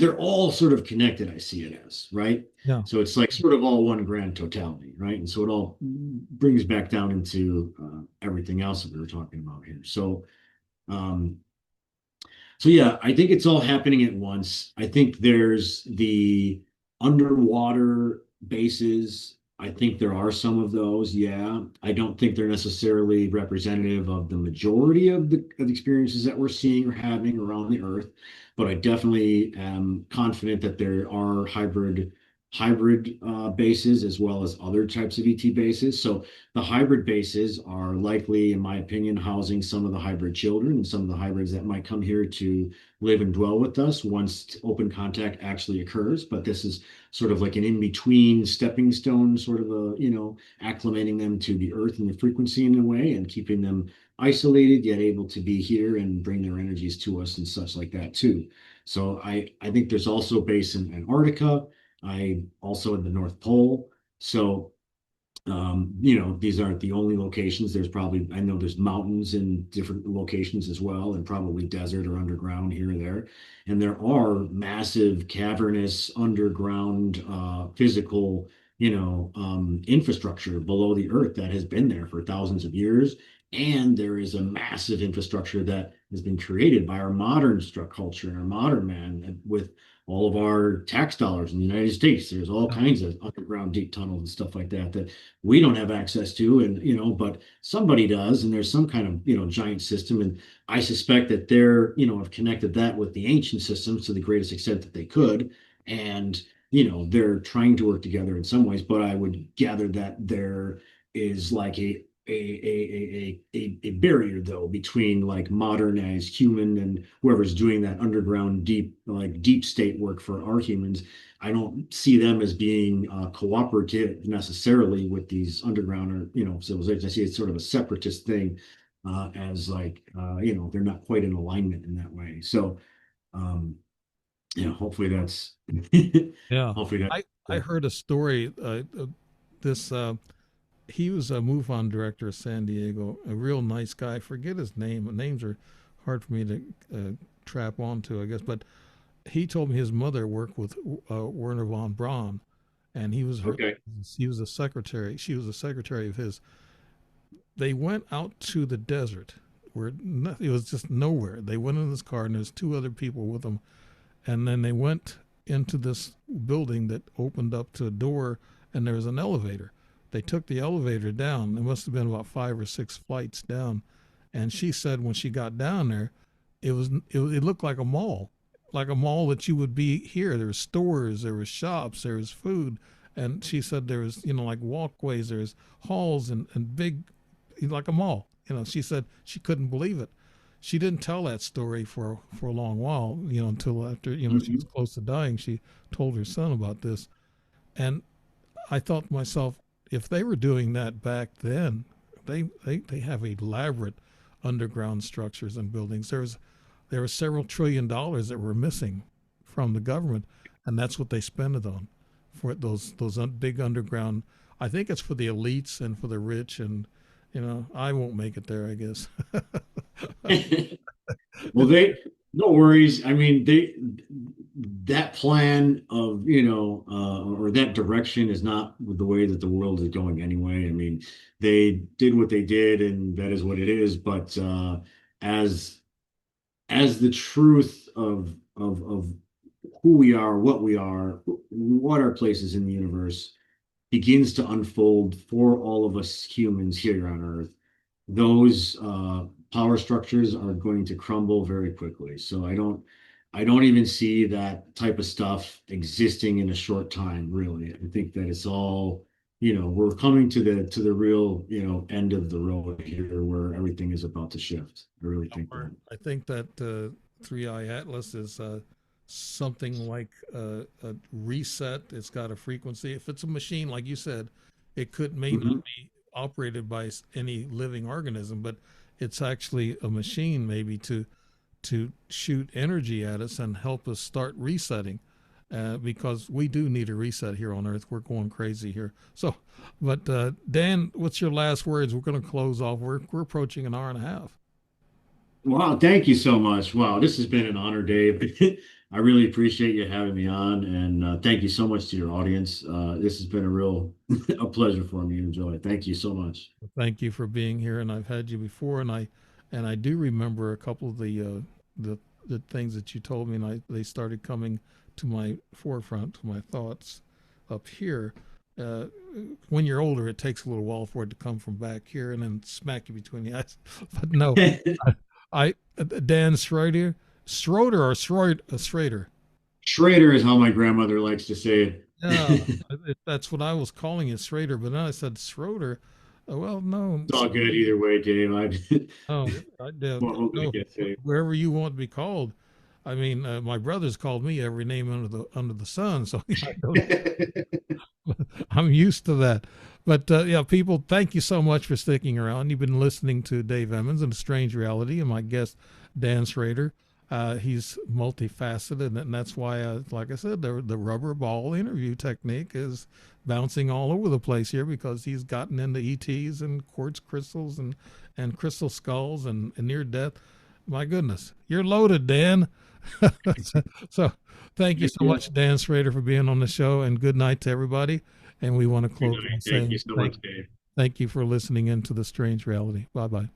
they're all sort of connected. I see it as right. Yeah. So it's like sort of all one grand totality, right? And so it all brings back down into everything else that we were talking about here. Um, so yeah, I think it's all happening at once. I think there's the underwater bases. I think there are some of those. Yeah. I don't think they're necessarily representative of the majority of the experiences that we're seeing or having around the Earth, but I definitely am confident that there are hybrid bases as well as other types of ET bases. So the hybrid bases are likely, in my opinion, housing some of the hybrid children and some of the hybrids that might come here to live and dwell with us once open contact actually occurs. But this is sort of like an in-between stepping stone, sort of acclimating them to the earth and the frequency in a way and keeping them isolated, yet able to be here and bring their energies to us and such like that too. So I think there's also base in Antarctica. I also in the North Pole. So these aren't the only locations. I know there's mountains in different locations as well, and probably desert or underground here or there. And there are massive cavernous underground physical, infrastructure below the earth that has been there for thousands of years. And there is a massive infrastructure that has been created by our modern struck culture and our modern man with all of our tax dollars in the United States. There's all kinds of underground deep tunnels and stuff like that we don't have access to, and but somebody does, and there's some kind of giant system, and I suspect that they're have connected that with the ancient systems to the greatest extent that they could, and they're trying to work together in some ways, but I would gather that there is like a barrier though between like modernized human and whoever's doing that underground deep state work for our humans. I don't see them as being cooperative necessarily with these underground or civilizations. I see it's sort of a separatist thing, as like they're not quite in alignment in that way. So um, hopefully that's Yeah. hopefully that. I heard a story. This He was a MUFON director of San Diego, a real nice guy. I forget his name. Names are hard for me to trap onto, I guess. But he told me his mother worked with Werner von Braun, and Okay. he was a secretary. She was a secretary of his. They went out to the desert where it was just nowhere. They went in this car, and there's two other people with them, and then they went into this building that opened up to a door, and there was an elevator. They took the elevator down. It must have been about 5 or 6 flights down, and she said when she got down there, it looked like a mall that you would be here. There was stores, there was shops, there was food, and she said there was like walkways, there was halls and big, like a mall. She said she couldn't believe it. She didn't tell that story for a long while, until after she was Mhm. close to dying. She told her son about this, and I thought to myself, if they were doing that back then, they have elaborate underground structures and buildings. There were several trillion dollars that were missing from the government, and that's what they spend it on for those big underground. I think it's for the elites and for the rich, and I won't make it there, I guess. Well, no worries. I mean, that plan of, or that direction is not the way that the world is going anyway. I mean, they did what they did, and that is what it is. But as as the truth of who we are, what our place is in the universe begins to unfold for all of us humans here on Earth, those power structures are going to crumble very quickly. So I don't even see that type of stuff existing in a short time, really. I think that it's all, we're coming to the real, end of the road here where everything is about to shift. I really think that. I think that Three Eye Atlas is something like a reset. It's got a frequency. If it's a machine, like you said, it could may Mhm. not be operated by any living organism, but it's actually a machine maybe to shoot energy at us and help us start resetting. Because we do need a reset here on Earth. We're going crazy here. So, but Dan, what's your last words? We're going to close off. We're approaching an hour and a half. Wow, thank you so much. Wow, this has been an honor, Dave. I really appreciate you having me on, and thank you so much to your audience. This has been a real a pleasure for me to enjoy. Thank you so much. Thank you for being here, and I've had you before, and I do remember a couple of the the things that you told me, and they started coming to my forefront, to my thoughts up here. Uh, when you're older, it takes a little while for it to come from back here and then smack you between the eyes. But no, I Dan Schroeder, Schroeder or Schrader. Schrader is how my grandmother likes to say Yeah, it. that's what I was calling it, Schrader. But then I said Schroeder. Well, no, It's all good either way, Dave. no, I did. What can I No, get say? wherever you want to be called. I mean, my brothers called me every name under the sun, so I don't, I'm used to that. But yeah, people, thank you so much for sticking around. You've been listening to Dave Emmons and Strange Reality, and my guest Dan Schrader. He's multifaceted, and that's why, like I said, the rubber ball interview technique is bouncing all over the place here because he's gotten into ETs and quartz crystals and crystal skulls and near death. My goodness, you're loaded, Dan. So thank you Thank so you. much, Dan Schrader, for being on the show, and good night to everybody. And we want to Good close by night. Thank you saying so much, Dave. thank you for listening into the Strange Reality. Bye bye.